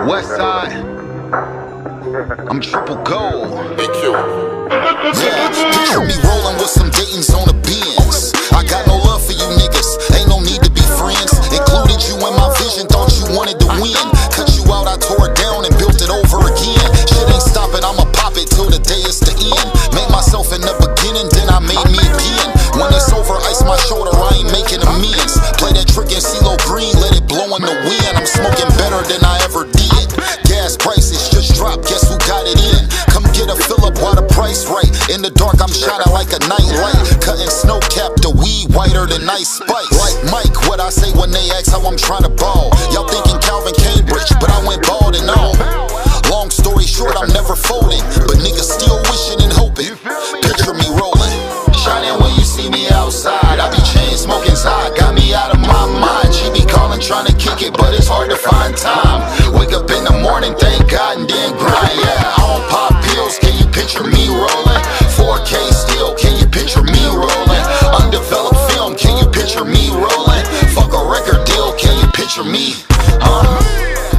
West side, I'm triple gold. Yeah, picture me rolling with some Dayton's on the Benz. I got no love for you niggas, ain't no need to be friends. Included you in my vision, thought you wanted to win. Cut you out, I tore it down and built it over again. Shit ain't stopping, I'ma pop it till the day is the end. Made myself in the beginning, then I made me again. When it's over, ice my shoulder, I ain't making amends. Play that trick in CeeLo Green, let it blow in the wind. I'm smoking better than I ever did. Gas prices just dropped, guess who got it in? Come get a fill up while the price right. In the dark, I'm shining like a night light. Cutting snow cap, the weed whiter than ice spice. Like Mike, what I say when they ask how I'm trying to ball. Y'all thinking Calvin Cambridge, but I went bald and all. Long story short, I'm never folding, but niggas still wishing and hoping. Picture me rolling, shining when you see me outside. I be chain smoking side, got me out of my mind. She be calling, trying to kick it, but it's hard to find time. Wake up in the morning, thank God, and then grind. Yeah, I don't pop pills, can you picture me rolling? 4K still, can you picture me rolling? Undeveloped film, can you picture me rolling? Fuck a record deal, can you picture me?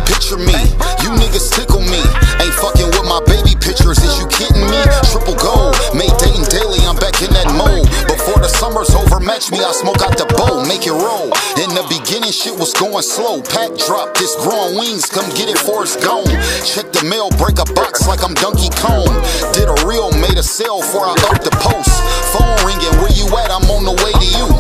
Picture me, you niggas tickle me. Ain't fucking with my baby pictures, is you kidding me? Triple gold, made Dayton daily, I'm back in that mode. Before the summer's over, match me, I smoke out the bowl, make it roll. In the beginning, shit was going slow. Pack drop, this growing wings, come get it for it's gone. Check the mail, break a box like I'm Donkey Kong. Did a reel, made a sale before I up the post. Phone ringing, where you at? I'm on the way to you.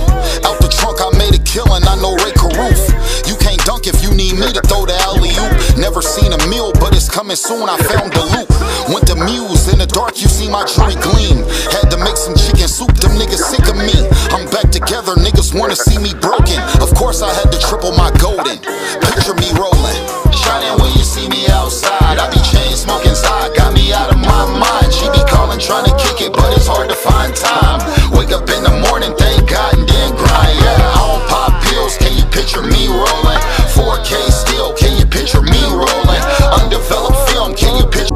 Out the trunk, I made a killing, I know Ray Caruth. You can't dunk if you need me to throw the alley-oop. Never seen a meal, but it's coming soon, I found the loop. Went to Muse, in the dark you see my jewelry gleam. Had to make some chicken soup, them niggas sick of me. I'm back together, niggas wanna see me broken. Of course I had to triple my golden. Picture me rolling, shining when you see me outside. I be chain smoking side, got me out of my mind. She be calling, trying to kick it, but it's hard to find time. Wake up in the morning, thank God, and then grind. Yeah, I don't pop pills, can you picture me rolling? 4K still, can you picture me rolling? Undeveloped film, can you picture?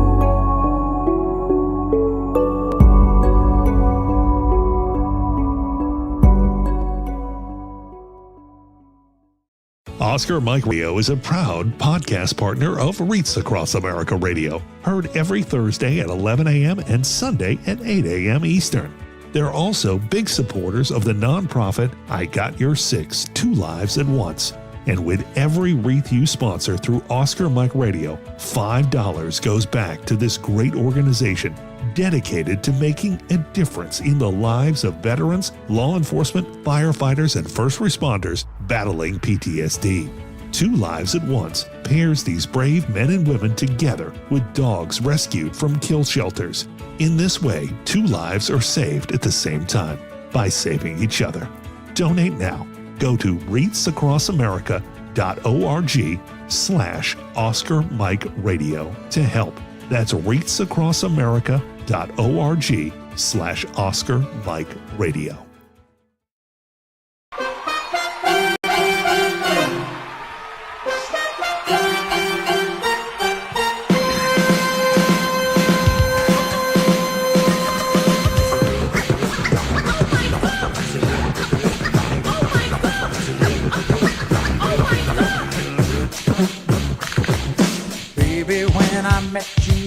Oscar Mike Radio is a proud podcast partner of Wreaths Across America Radio, heard every Thursday at 11 a.m. and Sunday at 8 a.m. Eastern. They're also big supporters of the nonprofit I Got Your Six, Two Lives at Once. And with every Wreath you sponsor through Oscar Mike Radio, $5 goes back to this great organization dedicated to making a difference in the lives of veterans, law enforcement, firefighters, and first responders battling PTSD. Two Lives at Once pairs these brave men and women together with dogs rescued from kill shelters. In this way, two lives are saved at the same time by saving each other. Donate now. Go to wreathsacrossamerica.org/Oscar Mike Radio to help. That's wreathsacrossamerica.org/Oscar Mike Radio.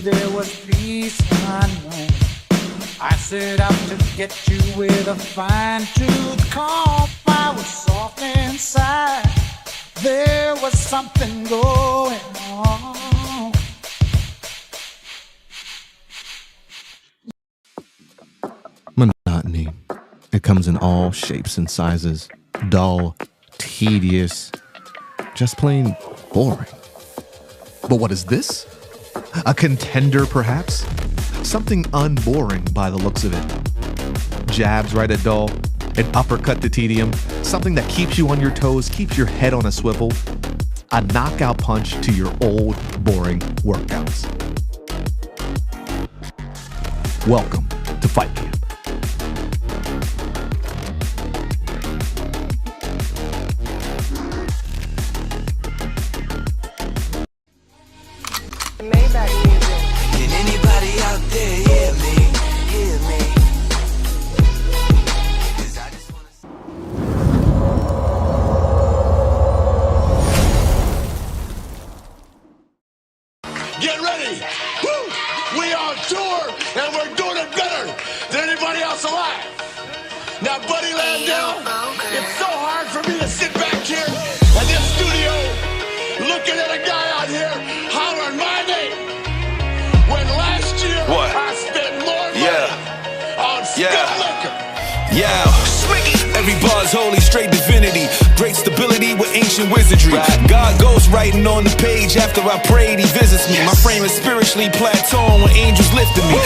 There was peace unknown. I set out to get you with a fine-tooth comb. I was soft inside. There was something going on. Monotony. It comes in all shapes and sizes. Dull, tedious, just plain boring. But what is this? A contender, perhaps? Something unboring by the looks of it. Jabs right at dull, an uppercut to tedium, something that keeps you on your toes, keeps your head on a swivel, a knockout punch to your old, boring workouts. Welcome to Fight Camp. Can anybody out there hear me? Hear me? 'Cause I just wanna... Get ready! Woo! We are on tour and we're doing it better than anybody else alive. Now, Buddy Landell, it's so hard for me to sit back here in this studio looking at a guy out here hollering my name. When last year I spent more money on Spilt liquor. Every bar's holy, straight divinity. Great stability with ancient wizardry. God goes writing on the page after I prayed, he visits me. My frame is spiritually plateauing when angels lifted me.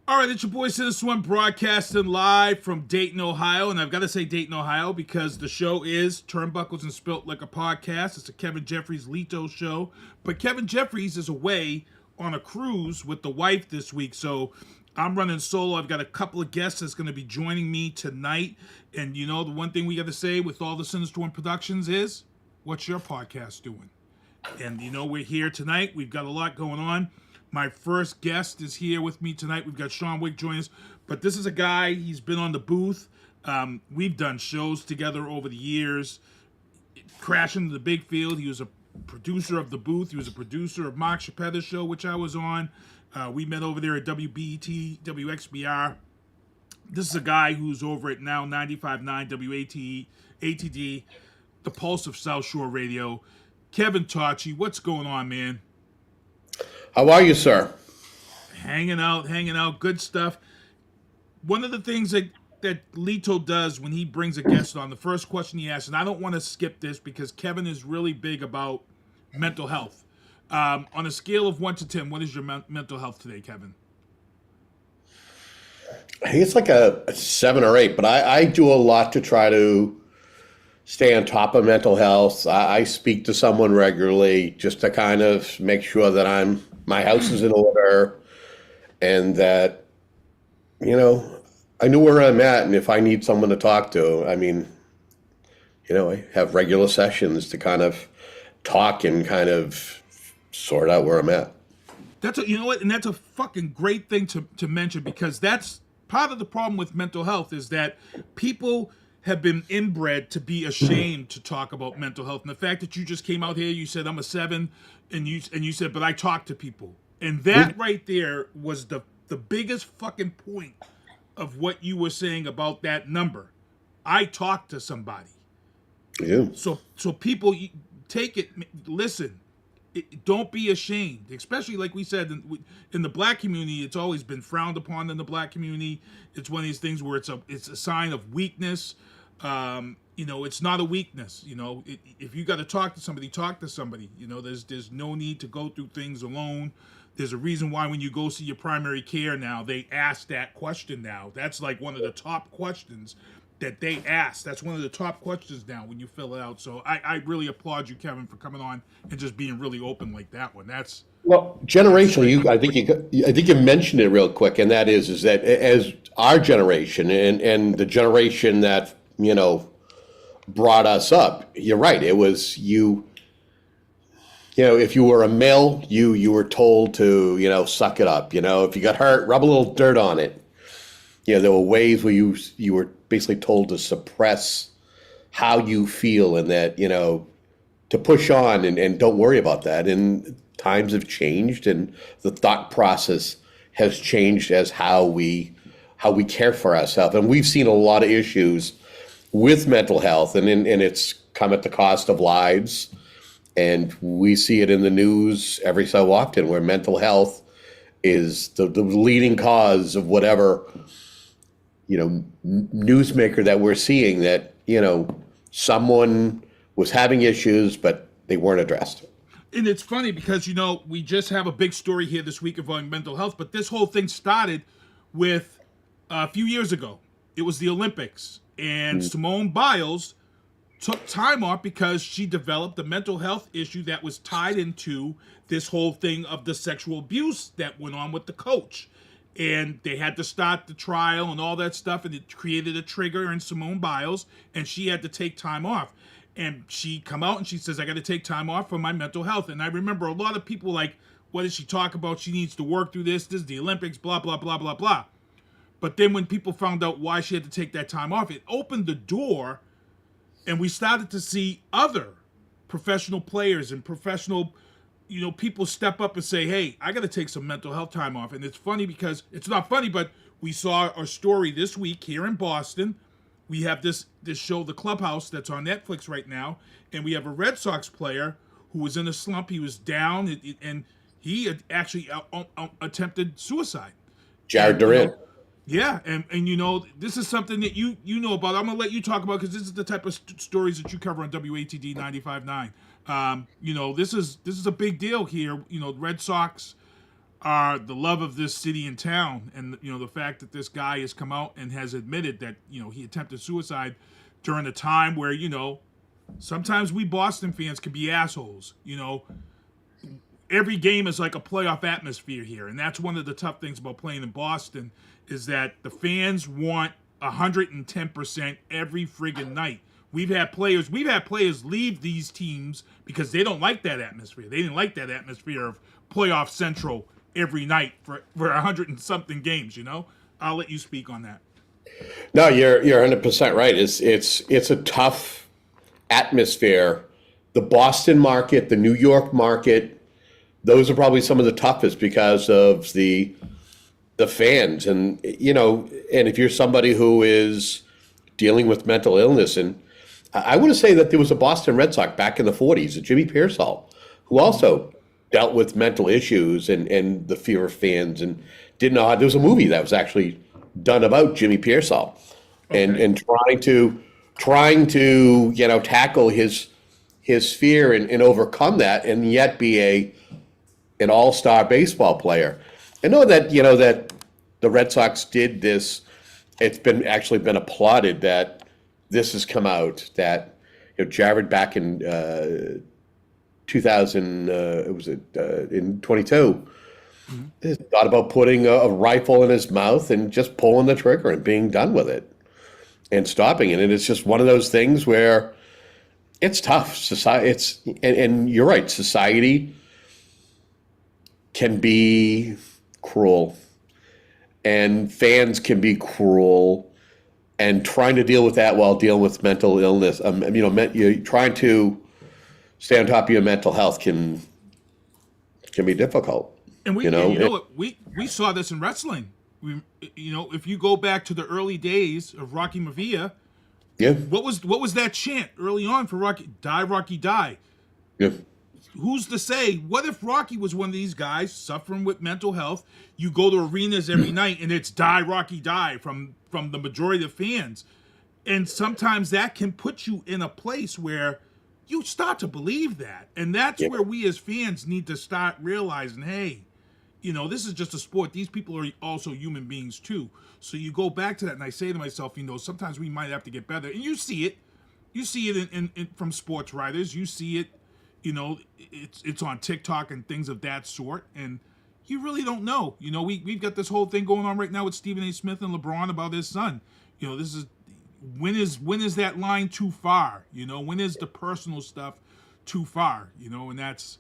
All right, it's your boy Cena Swim broadcasting live from Dayton, Ohio. And I've got to say Dayton, Ohio, because the show is Turnbuckles and Spilt like a podcast. It's a Kevin Jeffries Lito show. But Kevin Jeffries is away on a cruise with the wife this week. So I'm running solo. I've got a couple of guests that's going to be joining me tonight. And you know, the one thing we got to say with all the Cena Swim productions is, what's your podcast doing? And you know, we're here tonight. We've got a lot going on. My first guest is here with me tonight. We've got Sean Wick joining us. But this is a guy, he's been on the booth. We've done shows together over the years. Crashing the Big Field. He was a producer of the booth. He was a producer of Mark Chappelle's show, which I was on. We met over there at WBET, WXBR. This is a guy who's over at now 95.9 WATD, the pulse of South Shore Radio. Kevin Tocci, what's going on, man? How are you, sir? Hanging out, good stuff. One of the things that Lito does when he brings a guest on, the first question he asks, and I don't want to skip this because Kevin is really big about mental health. On a scale of 1 to 10, what is your mental health today, Kevin? I think it's like a 7 or 8, but I do a lot to try to stay on top of mental health. I speak to someone regularly just to kind of make sure that my house is in order and that, I know where I'm at, and if I need someone to talk to, I have regular sessions to kind of talk and kind of sort out where I'm at. And that's a fucking great thing to mention, because that's part of the problem with mental health, is that people have been inbred to be ashamed to talk about mental health. And the fact that you just came out here, you said I'm a 7, and you said, but I talk to people. And that right there was the biggest fucking point of what you were saying about that number. I talk to somebody. Yeah. So people take it, listen, don't be ashamed, especially like we said in the black community. It's always been frowned upon in the black community. It's one of these things where it's a sign of weakness. It's not a weakness. If you got to talk to somebody, talk to somebody. There's no need to go through things alone. There's a reason why when you go see your primary care now, they ask that question now. That's like one of the top questions that they ask. That's one of the top questions now when you fill it out. So I really applaud you, Kevin, for coming on and just being really open like that one. Well, generationally, I think you mentioned it real quick, and that is that as our generation and the generation that brought us up, you're right. It was you. If you were a male, you were told to suck it up. If you got hurt, rub a little dirt on it. There were ways where you were basically told to suppress how you feel, and that to push on and don't worry about that. And times have changed, and the thought process has changed as how we care for ourselves. And we've seen a lot of issues with mental health, and it's come at the cost of lives. And we see it in the news every so often, where mental health is the leading cause of whatever newsmaker that we're seeing, that someone was having issues but they weren't addressed. And it's funny because we just have a big story here this week involving mental health, but this whole thing started with a few years ago. It was the Olympics, and Simone Biles took time off because she developed a mental health issue that was tied into this whole thing of the sexual abuse that went on with the coach. And they had to start the trial and all that stuff, and it created a trigger in Simone Biles, and she had to take time off. And she come out and she says, I got to take time off for my mental health. And I remember a lot of people like, what does she talk about? She needs to work through this. This is the Olympics, blah, blah, blah, blah, blah. But then when people found out why she had to take that time off, it opened the door, and we started to see other professional players and professional people step up and say, hey, I got to take some mental health time off. And it's funny because it's not funny, but we saw a story this week here in Boston. We have this show, The Clubhouse, that's on Netflix right now. And we have a Red Sox player who was in a slump. He was down, and he had actually attempted suicide. Jordynne. Yeah, and this is something that you know about. I'm going to let you talk about, because this is the type of stories that you cover on WATD 95.9. This is a big deal here. Red Sox are the love of this city and town, and the fact that this guy has come out and has admitted that he attempted suicide during a time where sometimes we Boston fans can be assholes. Every game is like a playoff atmosphere here, and that's one of the tough things about playing in Boston, is that the fans want 110% every friggin' night. We've had players leave these teams because they don't like that atmosphere. They didn't like that atmosphere of playoff central every night for 100 and something games. I'll let you speak on that. No, you're 100% right. It's a tough atmosphere. The Boston market, the New York market, those are probably some of the toughest because of the fans. And, and if you're somebody who is dealing with mental illness, and I want to say that there was a Boston Red Sox back in the 40s, Jimmy Pearsall, who also dealt with mental issues and the fear of fans, and didn't know how. There was a movie that was actually done about Jimmy Pearsall, and trying to tackle his fear and overcome that, and yet be an all-star baseball player. I know that that the Red Sox did this. It's been applauded that this has come out, that Jared back in 2000, in 22, thought about putting a rifle in his mouth and just pulling the trigger and being done with it and stopping it. And it's just one of those things where it's tough. Society, and you're right, society can be cruel, and fans can be cruel, and trying to deal with that while dealing with mental illness. You're trying to stay on top of your mental health can be difficult. And we saw this in wrestling. If you go back to the early days of Rocky Maivia, what was that chant early on for Rocky? Die, Rocky, die. Yeah. Who's to say? What if Rocky was one of these guys suffering with mental health? You go to arenas every night and it's die, Rocky, die from the majority of fans. And sometimes that can put you in a place where you start to believe that. And that's where we as fans need to start realizing, hey, this is just a sport. These people are also human beings too. So you go back to that, and I say to myself, sometimes we might have to get better. And you see it. You see it in from sports writers. You see it. It's on TikTok and things of that sort, and you really don't know. We've got this whole thing going on right now with Stephen A. Smith and LeBron about his son. This is when is that line too far? When is the personal stuff too far? And that's,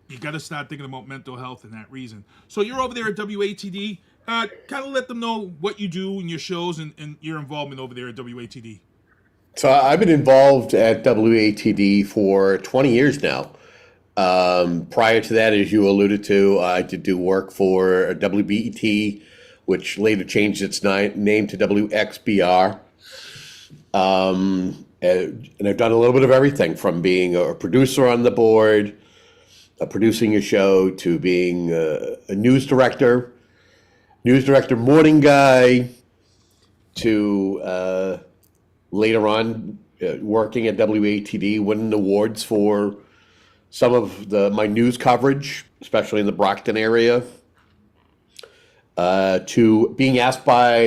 you got to start thinking about mental health in that reason. So you're over there at WATD. Kind of let them know what you do in your shows and your involvement over there at WATD. So I've been involved at WATD for 20 years now. Prior to that, as you alluded to, I did do work for WBET, which later changed its name to WXBR. And I've done a little bit of everything, from being a producer on the board, producing a show, to being a news director, morning guy, to later on working at WATD, winning awards for some of my news coverage, especially in the Brockton area, to being asked by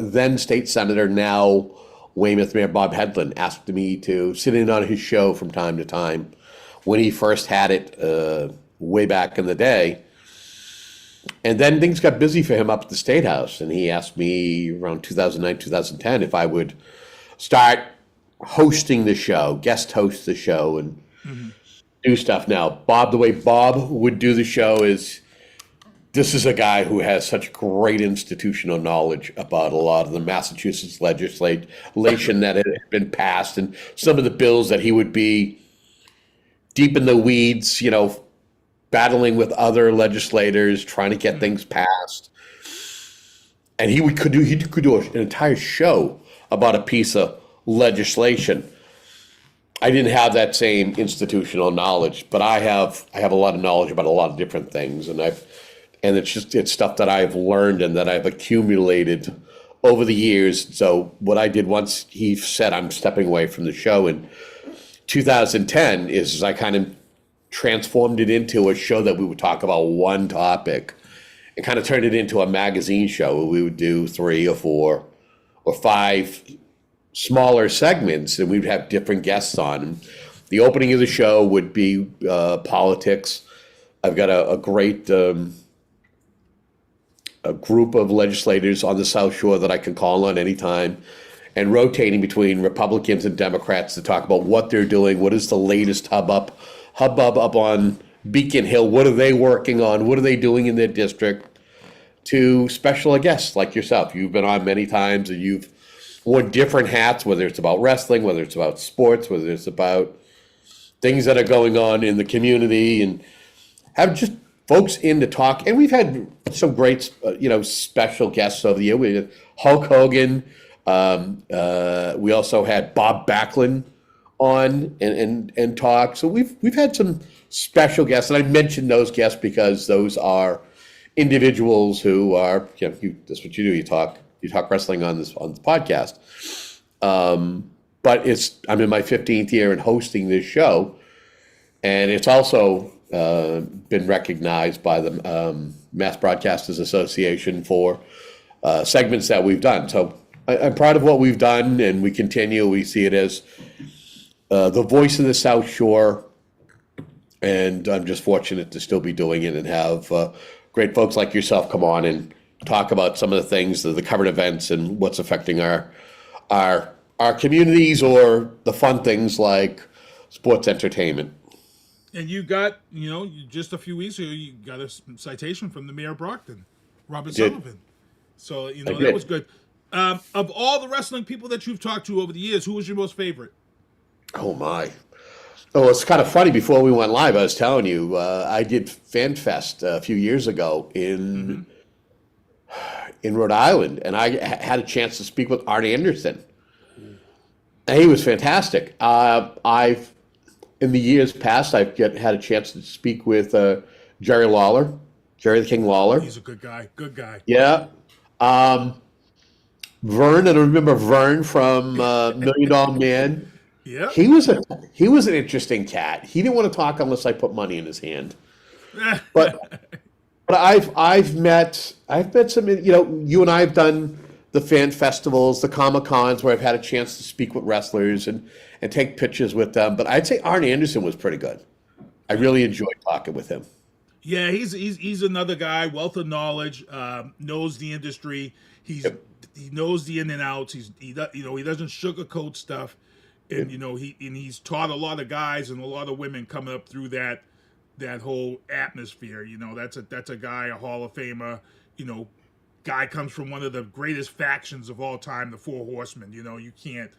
then State Senator, now Weymouth Mayor Bob Hedlund, asked me to sit in on his show from time to time when he first had it way back in the day. And then things got busy for him up at the State House, and he asked me around 2009, 2010 if I would start hosting the show, guest host the show, and do stuff. Now, Bob, the way Bob would do the show is, this is a guy who has such great institutional knowledge about a lot of the Massachusetts legislation that had been passed, and some of the bills that he would be deep in the weeds, battling with other legislators, trying to get things passed. And he could do an entire show about a piece of legislation. I didn't have that same institutional knowledge, but I have a lot of knowledge about a lot of different things, and it's stuff that I've learned and that I've accumulated over the years. So what I did once he said I'm stepping away from the show in 2010 is I kind of transformed it into a show that we would talk about one topic, and kind of turned it into a magazine show where we would do 3 or 4 or 5 smaller segments, and we'd have different guests on. And the opening of the show would be politics. I've got a great a group of legislators on the South Shore that I can call on anytime, and rotating between Republicans and Democrats to talk about what they're doing, what is the latest hubbub up on Beacon Hill, what are they working on, what are they doing in their district, to special guests like yourself. You've been on many times, and you've worn different hats, whether it's about wrestling, whether it's about sports, whether it's about things that are going on in the community. And have just folks in to talk. And we've had some great, special guests over the year. We had Hulk Hogan. We also had Bob Backlund on and talk. So we've had some special guests, and I mentioned those guests because those are individuals who are, that's what you do. You talk wrestling on this podcast. But I'm in my 15th year in hosting this show, and it's also been recognized by the Mass Broadcasters Association for segments that we've done. So I'm proud of what we've done, and we continue. We see it as the voice of the South Shore, and I'm just fortunate to still be doing it and have great folks like yourself come on and talk about some of the things, the current events, and what's affecting our communities, or the fun things like sports entertainment. And you got, just a few weeks ago, you got a citation from the mayor of Brockton, Robert Sullivan. So, that was good. Of all the wrestling people that you've talked to over the years, who was your most favorite? Oh, my. Oh, it's kind of funny. Before we went live, I was telling you, I did Fan Fest a few years ago in Rhode Island, and I had a chance to speak with Arn Anderson. And he was fantastic. In the years past, I've had a chance to speak with Jerry the King Lawler. He's a good guy. Good guy. Yeah. Vern, I remember Vern from $1 Million Man. Yeah. He was an interesting cat. He didn't want to talk unless I put money in his hand. But I've met some, you and I have done the fan festivals, the Comic-Cons, where I've had a chance to speak with wrestlers and take pictures with them. But I'd say Arn Anderson was pretty good. I really enjoyed talking with him. Yeah, he's another guy, wealth of knowledge, knows the industry. He knows the in and outs. He doesn't sugarcoat stuff, and he's taught a lot of guys and a lot of women coming up through that whole atmosphere. That's a guy, a Hall of Famer. Guy comes from one of the greatest factions of all time, the Four Horsemen. You can't.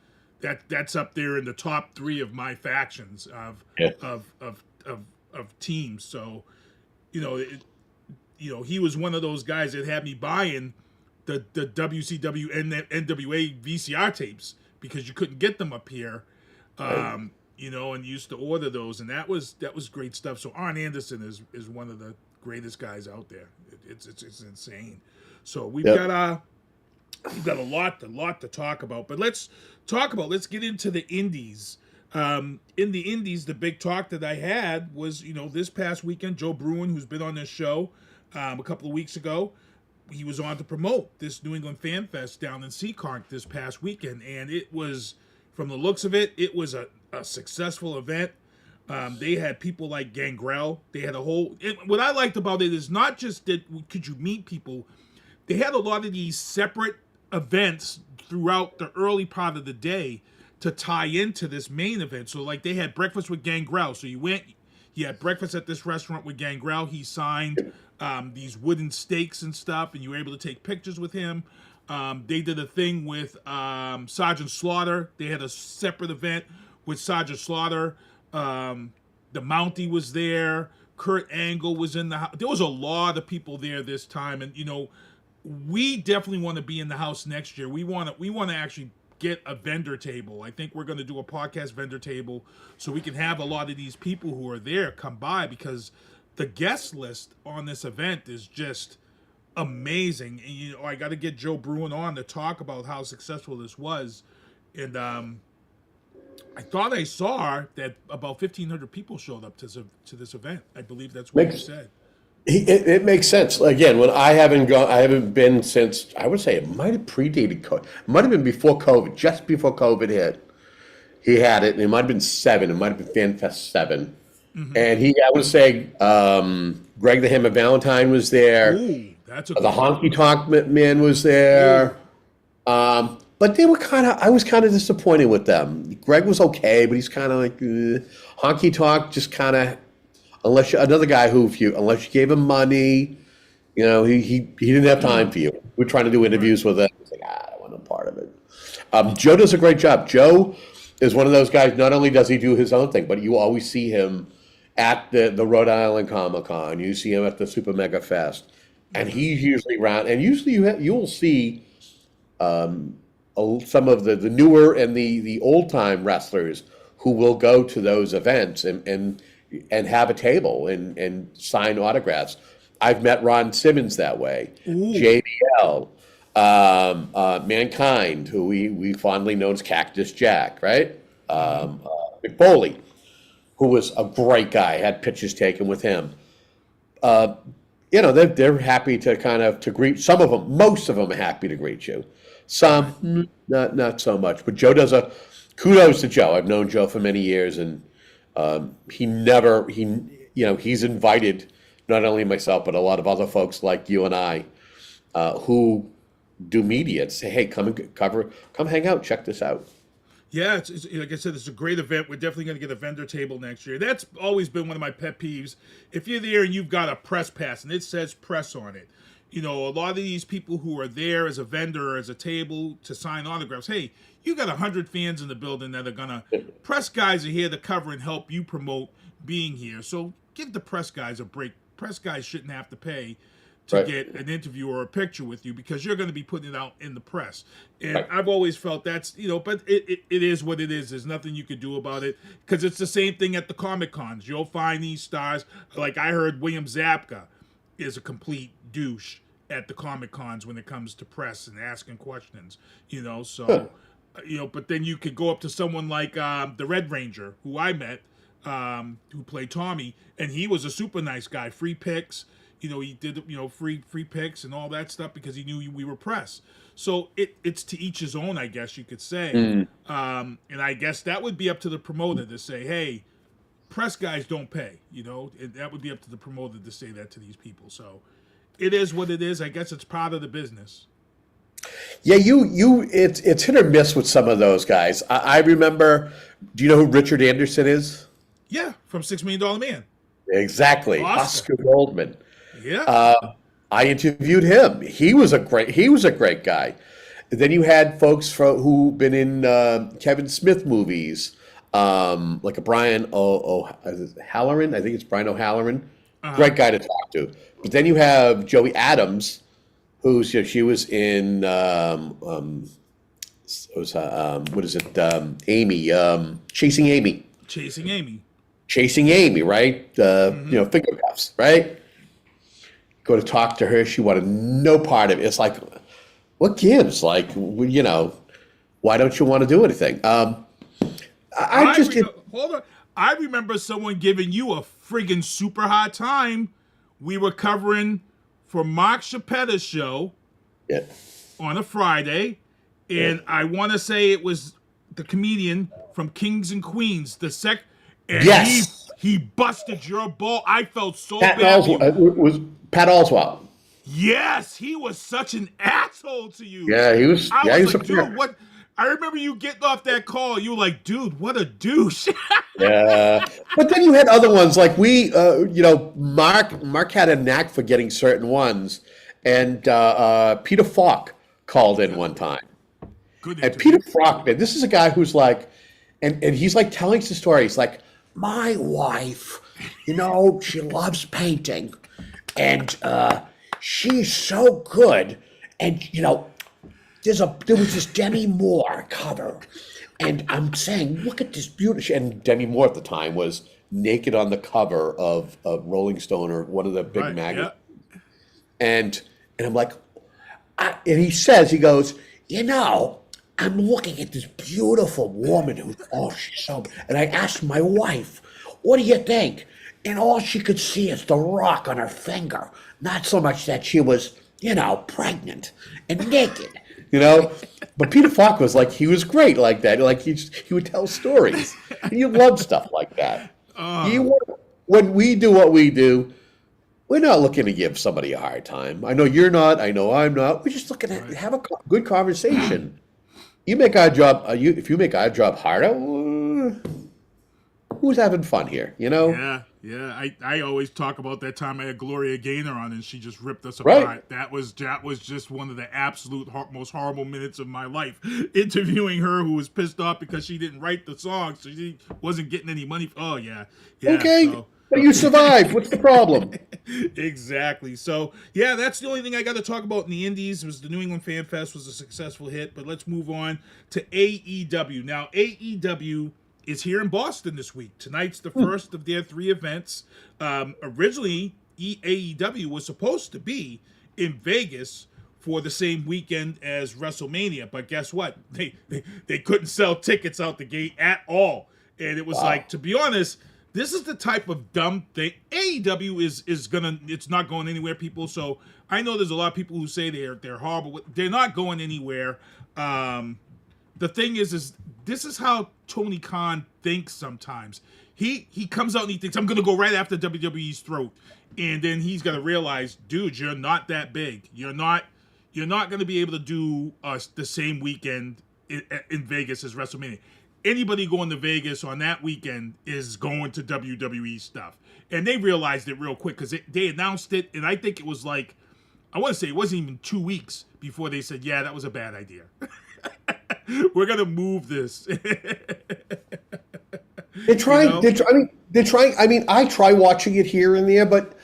That's up there in the top 3 of my factions of teams. So, he was one of those guys that had me buying the WCW and NWA VCR tapes because you couldn't get them up here, and used to order those, and that was great stuff. So Arn Anderson is one of the greatest guys out there. It's insane. So we've got a lot to talk about, but let's get into the indies. In the indies, the big talk that I had was, this past weekend, Joe Bruin, who's been on this show a couple of weeks ago, he was on to promote this New England Fan Fest down in Seaconk this past weekend, and it was, from the looks of it, it was a successful event. They had people like Gangrel. They had what I liked about it is not just that could you meet people, they had a lot of these separate events throughout the early part of the day to tie into this main event. So like they had breakfast with Gangrel. So you had breakfast at this restaurant with Gangrel. He signed these wooden stakes and stuff, and you were able to take pictures with him. They did a thing with Sergeant Slaughter. They had a separate event with Sergeant Slaughter. The Mountie was there. Kurt Angle was in the house. There was a lot of people there this time, and we definitely want to be in the house next year. We want to actually get a vendor table. I think we're going to do a podcast vendor table so we can have a lot of these people who are there come by, because the guest list on this event is just amazing. And, I got to get Joe Bruin on to talk about how successful this was. And I thought I saw that about 1,500 people showed up to this event. I believe that's what you said. It makes sense. Again, when I haven't been since, I would say it might have predated COVID. It might have been before COVID, just before COVID hit. He had it, and it might have been 7. It might have been FanFest 7. Mm-hmm. And I would say, Greg the Hammer Valentine was there. Ooh, that's the Honky Tonk Man was there. But they were I was kind of disappointed with them. Greg was okay, but he's kind of like, Honky Tonk just kind of, unless you gave him money, he didn't have time for you. We're trying to do interviews with him. He's like, I don't want no part of it. Joe does a great job. Joe is one of those guys, not only does he do his own thing, but you always see him at the Rhode Island Comic Con. You see him at the Super Mega Fest, and he's usually around. And usually you'll see some of the newer and the old time wrestlers who will go to those events and have a table and sign autographs. I've met Ron Simmons that way. Ooh. JBL, Mankind, who we fondly know as Cactus Jack, right? McFoley, who was a great guy, had pictures taken with him. They're happy to greet. Some of them, most of them, are happy to greet you. Some not so much. But Joe does kudos to Joe. I've known Joe for many years, and he's invited not only myself but a lot of other folks like you and I, who do media, to say, hey, come hang out, check this out. Yeah, it's like I said, it's a great event. We're definitely going to get a vendor table next year. That's always been one of my pet peeves. If you're there and you've got a press pass and it says press on it, a lot of these people who are there as a vendor or as a table to sign autographs, hey, you got 100 fans in the building that are going to, press guys are here to cover and help you promote being here. So give the press guys a break. Press guys shouldn't have to pay to get an interview or a picture with you because you're going to be putting it out in the press. And I've always felt that's, but it is what it is. There's nothing you can do about it because it's the same thing at the Comic Cons. You'll find these stars, like I heard William Zabka is a complete douche at the Comic Cons when it comes to press and asking questions, but then you could go up to someone like the Red Ranger, who I met, who played Tommy, and he was a super nice guy, free picks. He did, free picks and all that stuff because he knew we were press. So it's to each his own, I guess you could say. And I guess that would be up to the promoter to say, hey, press guys don't pay, and that would be up to the promoter to say that to these people. So it is what it is. I guess it's part of the business. Yeah, it's hit or miss with some of those guys. I remember, do you know who Richard Anderson is? Yeah, from $6 Million Man. Exactly. Oscar Goldman. Yeah. I interviewed him. He was a great guy. Then you had folks who've been in Kevin Smith movies, like a Brian O'Halloran. I think it's Brian O'Halloran. Great guy to talk to. But then you have Joey Adams, who's she was in Amy, Chasing Amy. Chasing Amy, right? Finger cuffs, right? Go to talk to her. She wanted no part of it. It's like, what gives? Like, why don't you want to do anything? Hold on. I remember someone giving you a friggin' super hard time. We were covering for Mark Chiappetta's show on a Friday, and I want to say it was the comedian from Kings and Queens, yes. He busted your ball. I felt so bad. It was Pat Oswalt. Yes, he was such an asshole to you. Yeah, he was. I was like, dude, what? I remember you getting off that call. You were like, dude, what a douche. Yeah, but then you had other ones like Mark had a knack for getting certain ones, and Peter Falk called in one time. And Peter Falk, man, this is a guy who's like, and he's like telling the story. He's like, my wife, she loves painting, and she's so good, and there was this Demi Moore cover, and I'm saying, look at this beauty. And Demi Moore at the time was naked on the cover of Rolling Stone or one of the big magazines. Yeah. And I'm like, and he goes, I'm looking at this beautiful woman she's so, and I asked my wife, what do you think? And all she could see is the rock on her finger. Not so much that she was, pregnant and naked. But Peter Falk was like, he was great like that. Like he would tell stories. And you love stuff like that. When we do what we do, we're not looking to give somebody a hard time. I know you're not. I know I'm not. We're just looking to have a good conversation. You make our job. If you make our job harder, who's having fun here? Yeah. I always talk about that time I had Gloria Gaynor on and she just ripped us apart. Right. That was just one of the absolute most horrible minutes of my life. Interviewing her, who was pissed off because she didn't write the song, so she wasn't getting any money. Oh yeah. Okay. But you survived. What's the problem? Exactly. So, yeah, that's the only thing I got to talk about in the Indies. Was the New England Fan Fest was a successful hit. But let's move on to AEW. Now, AEW is here in Boston this week. Tonight's the first of their 3 events. Originally, AEW was supposed to be in Vegas for the same weekend as WrestleMania. But guess what? They couldn't sell tickets out the gate at all. And it was like, to be honest, this is the type of dumb thing. AEW is gonna, it's not going anywhere, people. So I know there's a lot of people who say they're horrible. They're not going anywhere. The thing is this is how Tony Khan thinks sometimes. He comes out and he thinks, I'm gonna go right after WWE's throat. And then he's gonna realize, dude, you're not that big. You're not gonna be able to do the same weekend in Vegas as WrestleMania. Anybody going to Vegas on that weekend is going to WWE stuff. And they realized it real quick because they announced it. And I think it was like, I want to say it wasn't even 2 weeks before they said, yeah, that was a bad idea. We're going to move this. They're trying. They're trying. I mean, I try watching it here and there, but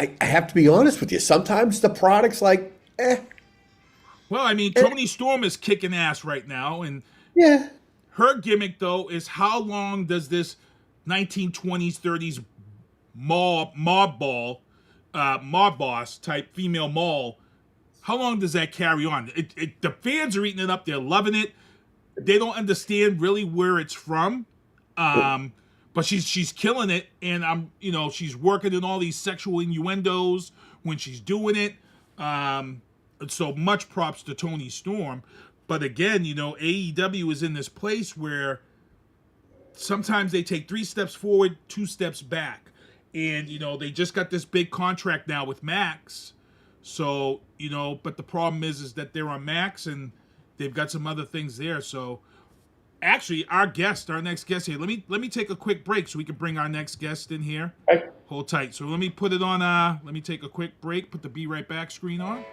I have to be honest with you. Sometimes the product's like, Well, I mean, Toni Storm is kicking ass right now. And yeah. Her gimmick, though, is how long does this 1920s, 30s mob boss type female mall, how long does that carry on? The fans are eating it up. They're loving it. They don't understand really where it's from. But she's killing it. And she's working in all these sexual innuendos when she's doing it. So much props to Toni Storm. But again, AEW is in this place where sometimes they take 3 steps forward, 2 steps back. And, they just got this big contract now with Max. So, but the problem is that they're on Max and they've got some other things there. So actually our next guest here, let me take a quick break so we can bring our next guest in here. Okay. Hold tight. So let me put it on, let me take a quick break, put the Be Right Back screen on.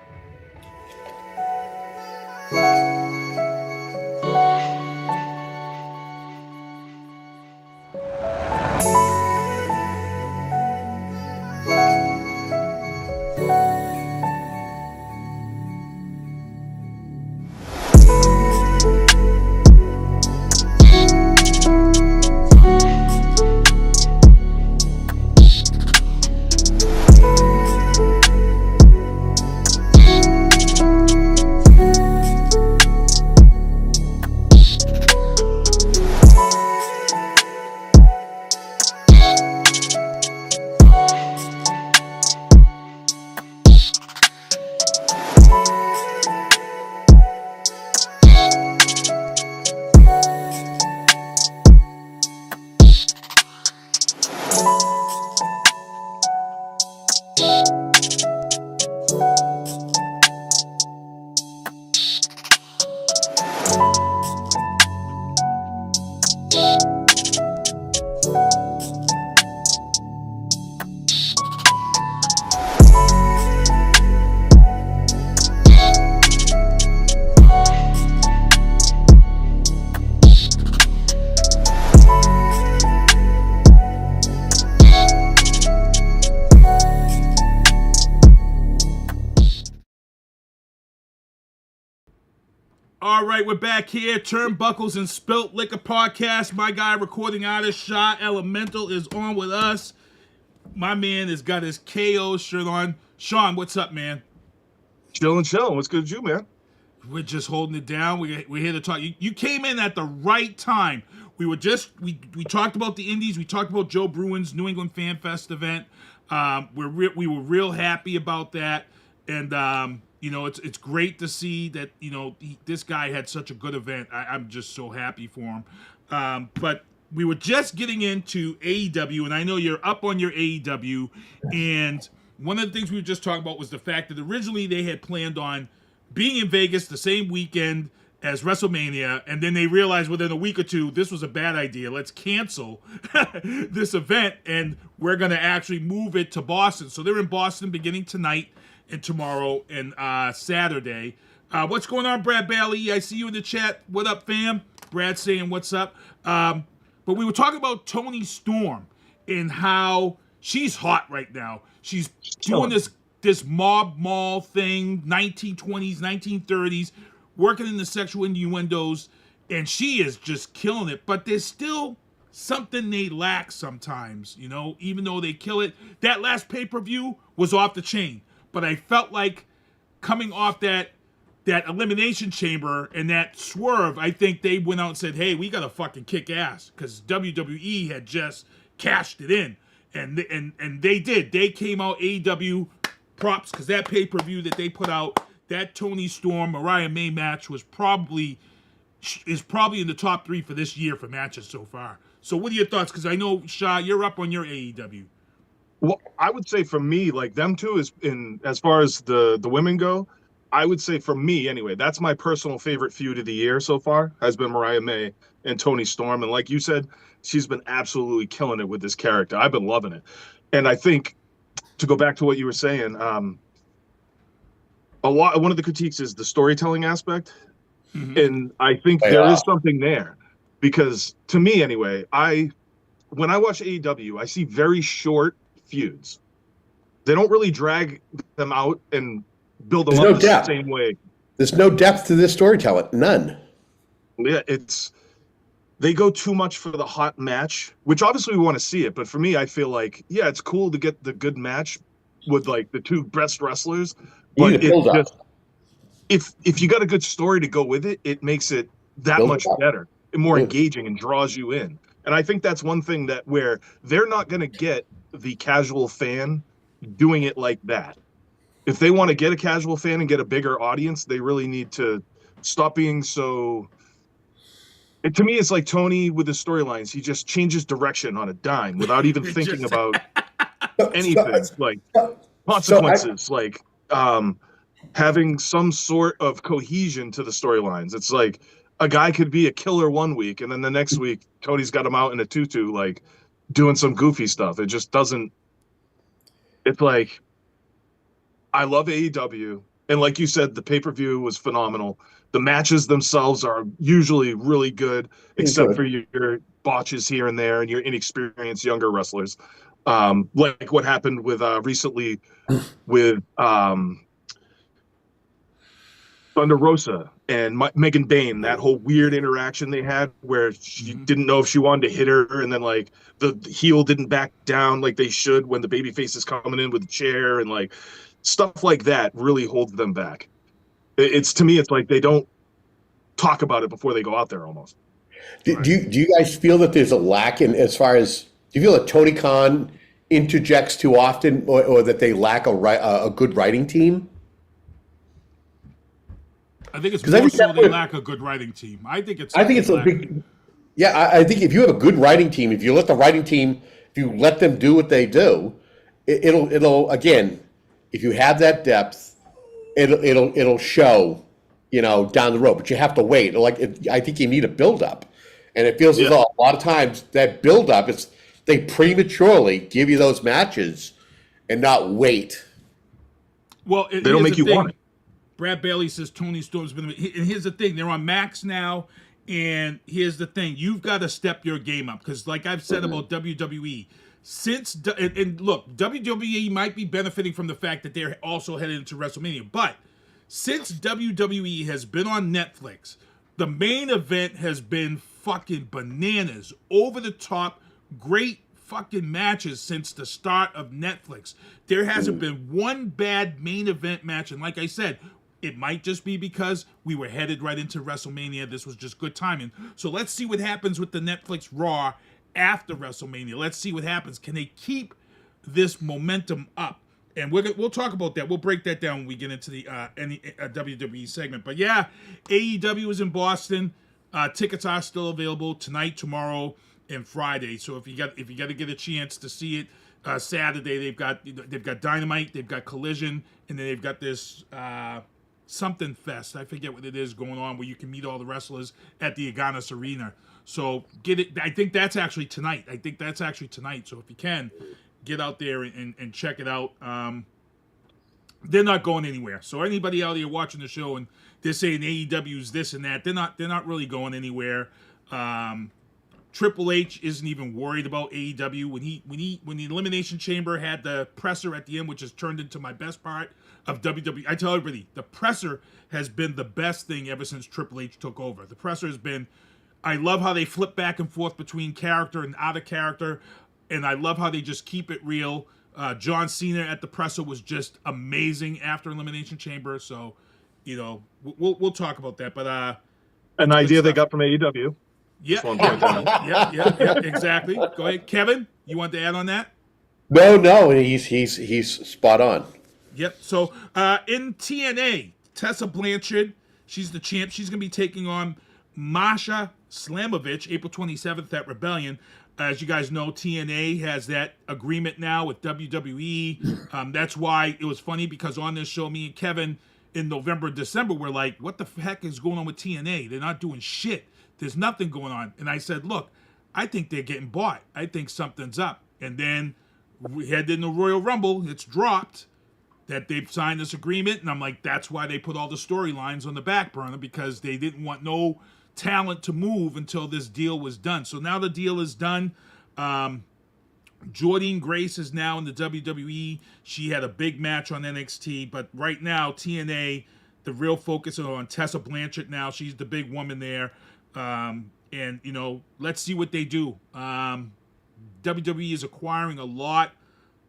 All right, we're back here. Turnbuckles and Spilt Liquor Podcast. My guy, recording artist Sha-Elemental, is on with us. My man has got his KO shirt on. Sean, what's up, man? Chilling. What's good with you, man? We're just holding it down. We're here to talk. You came in at the right time. We were we talked about the Indies. We talked about Joe Bruin's New England Fan Fest event. We were real happy about that. And, it's great to see that, this guy had such a good event. I'm just so happy for him. But we were just getting into AEW, and I know you're up on your AEW. And one of the things we were just talking about was the fact that originally they had planned on being in Vegas the same weekend as WrestleMania, and then they realized within a week or two, this was a bad idea. Let's cancel this event, and we're going to actually move it to Boston. So they're in Boston beginning tonight and tomorrow and Saturday. What's going on, Brad Bailey? I see you in the chat. What up, fam? Brad saying what's up. But we were talking about Toni Storm and how she's hot right now. She's doing this mob mall thing, 1920s, 1930s, working in the sexual innuendos, and she is just killing it. But there's still something they lack sometimes, you know, even though they kill it. That last pay-per-view was off the chain, but I felt like coming off that elimination chamber and that swerve, I think they went out and said, hey, we got to fucking kick ass, because WWE had just cashed it in. And they did. They came out, AEW props, because that pay-per-view that they put out, that Toni Storm, Mariah May match is probably in the top 3 for this year for matches so far. So what are your thoughts? Because I know, Sha, you're up on your AEW. Well, I would say for me, like them two is as far as the women go, I would say for me anyway, that's my personal favorite feud of the year so far, has been Mariah May and Toni Storm. And like you said, she's been absolutely killing it with this character. I've been loving it. And I think, to go back to what you were saying, one of the critiques is the storytelling aspect. Mm-hmm. And I think there is something there, because to me anyway, when I watch AEW, I see very short feuds. They don't really drag them out and build them up the same way. There's no depth to this storytelling. None. Yeah, they go too much for the hot match, which obviously we want to see it. But for me, I feel like, yeah, it's cool to get the good match with like the two best wrestlers. But it's just, if you got a good story to go with it, it makes it that much better and more engaging and draws you in. And I think that's one thing that where they're not going to get the casual fan doing it like that. If they want to get a casual fan and get a bigger audience, they really need to stop being so. To me, it's like Tony with his storylines. He just changes direction on a dime without even thinking about anything, like consequences, like having some sort of cohesion to the storylines. It's like a guy could be a killer one week, and then the next week, Tony's got him out in a tutu, like doing some goofy stuff. It just doesn't. It's like, I love AEW, and like you said, the pay-per-view was phenomenal. The matches themselves are usually really good, except for your botches here and there and your inexperienced younger wrestlers. Like what happened with recently with Thunder Rosa and Megan Bayne, that whole weird interaction they had where she didn't know if she wanted to hit her, and then like the heel didn't back down like they should when the babyface is coming in with the chair, and like stuff like that really holds them back. It's to me, it's like they don't talk about it before they go out there almost. Do you guys feel that there's a lack in as far as, do you feel that Tony Khan interjects too often, or that they lack a good writing team? I think it's more so they lack a good writing team. I think it's a big. Yeah, I think if you have a good writing team, if you let the writing team, if you let them do what they do, it'll again, if you have that depth, it'll show, down the road. But you have to wait. I think you need a build up, and it feels as though a lot of times that build up is they prematurely give you those matches and not wait. Well, they don't make you want it. Brad Bailey says Toni Storm's been, and here's the thing, they're on Max now, and here's the thing, you've got to step your game up, because like I've said about WWE, and look, WWE might be benefiting from the fact that they're also headed into WrestleMania, but since WWE has been on Netflix, the main event has been fucking bananas, over the top, great fucking matches since the start of Netflix. There hasn't been one bad main event match, and like I said, it might just be because we were headed right into WrestleMania. This was just good timing. So let's see what happens with the Netflix Raw after WrestleMania. Let's see what happens. Can they keep this momentum up? And we'll talk about that. We'll break that down when we get into the WWE segment. But yeah, AEW is in Boston. Tickets are still available tonight, tomorrow, and Friday. So if you got to get a chance to see it, Saturday they've got Dynamite, they've got Collision, and then they've got this something fest. I forget what it is going on, where you can meet all the wrestlers at the Agganis Arena. So get it. I think that's actually tonight. So if you can, get out there and check it out. They're not going anywhere. So anybody out there watching the show and they're saying AEW's this and that, they're not really going anywhere. Triple H isn't even worried about AEW. When the Elimination Chamber had the presser at the end, which has turned into my best part of WWE. I tell everybody, the presser has been the best thing ever since Triple H took over. The presser has been, I love how they flip back and forth between character and out of character, and I love how they just keep it real. John Cena at the presser was just amazing after Elimination Chamber, so, you know, we'll talk about that. But an idea they got from AEW. Yeah, exactly. Go ahead, Kevin. You want to add on that? No, he's spot on. Yep. So in TNA, Tessa Blanchard, she's the champ. She's gonna be taking on Masha Slamovich April 27th at Rebellion. As you guys know, TNA has that agreement now with WWE. That's why it was funny, because on this show, me and Kevin in November, December, we're like, what the heck is going on with TNA? They're not doing shit. There's nothing going on. And I said, look, I think they're getting bought. I think something's up. And then we head in the Royal Rumble. It's dropped that they've signed this agreement. And I'm like, that's why they put all the storylines on the back burner, because they didn't want no talent to move until this deal was done. So now the deal is done. Jordynne Grace is now in the WWE. She had a big match on NXT. But right now, TNA, the real focus is on Tessa Blanchard now. She's the big woman there. And, you know, let's see what they do. WWE is acquiring a lot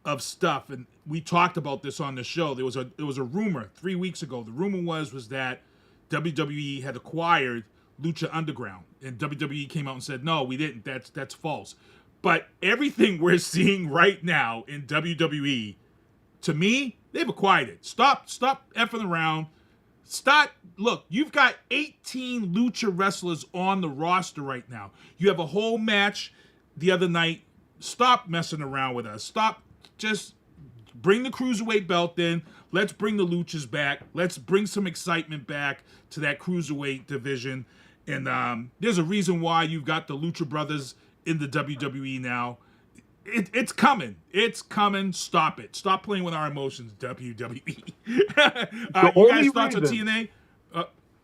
of stuff, and we talked about this on the show. There was a rumor 3 weeks ago. The rumor was that WWE had acquired Lucha Underground, and WWE came out and said, no, we didn't. That's false. But everything we're seeing right now in WWE, to me, they've acquired it. Stop effing around. Look, you've got 18 lucha wrestlers on the roster right now. You have a whole match the other night. Stop messing around with us. Just bring the Cruiserweight belt in. Let's bring the luchas back. Let's bring some excitement back to that Cruiserweight division. And there's a reason why you've got the Lucha Brothers in the WWE now. It's coming. It's coming. Stop it. Stop playing with our emotions, WWE. You guys' thoughts on TNA?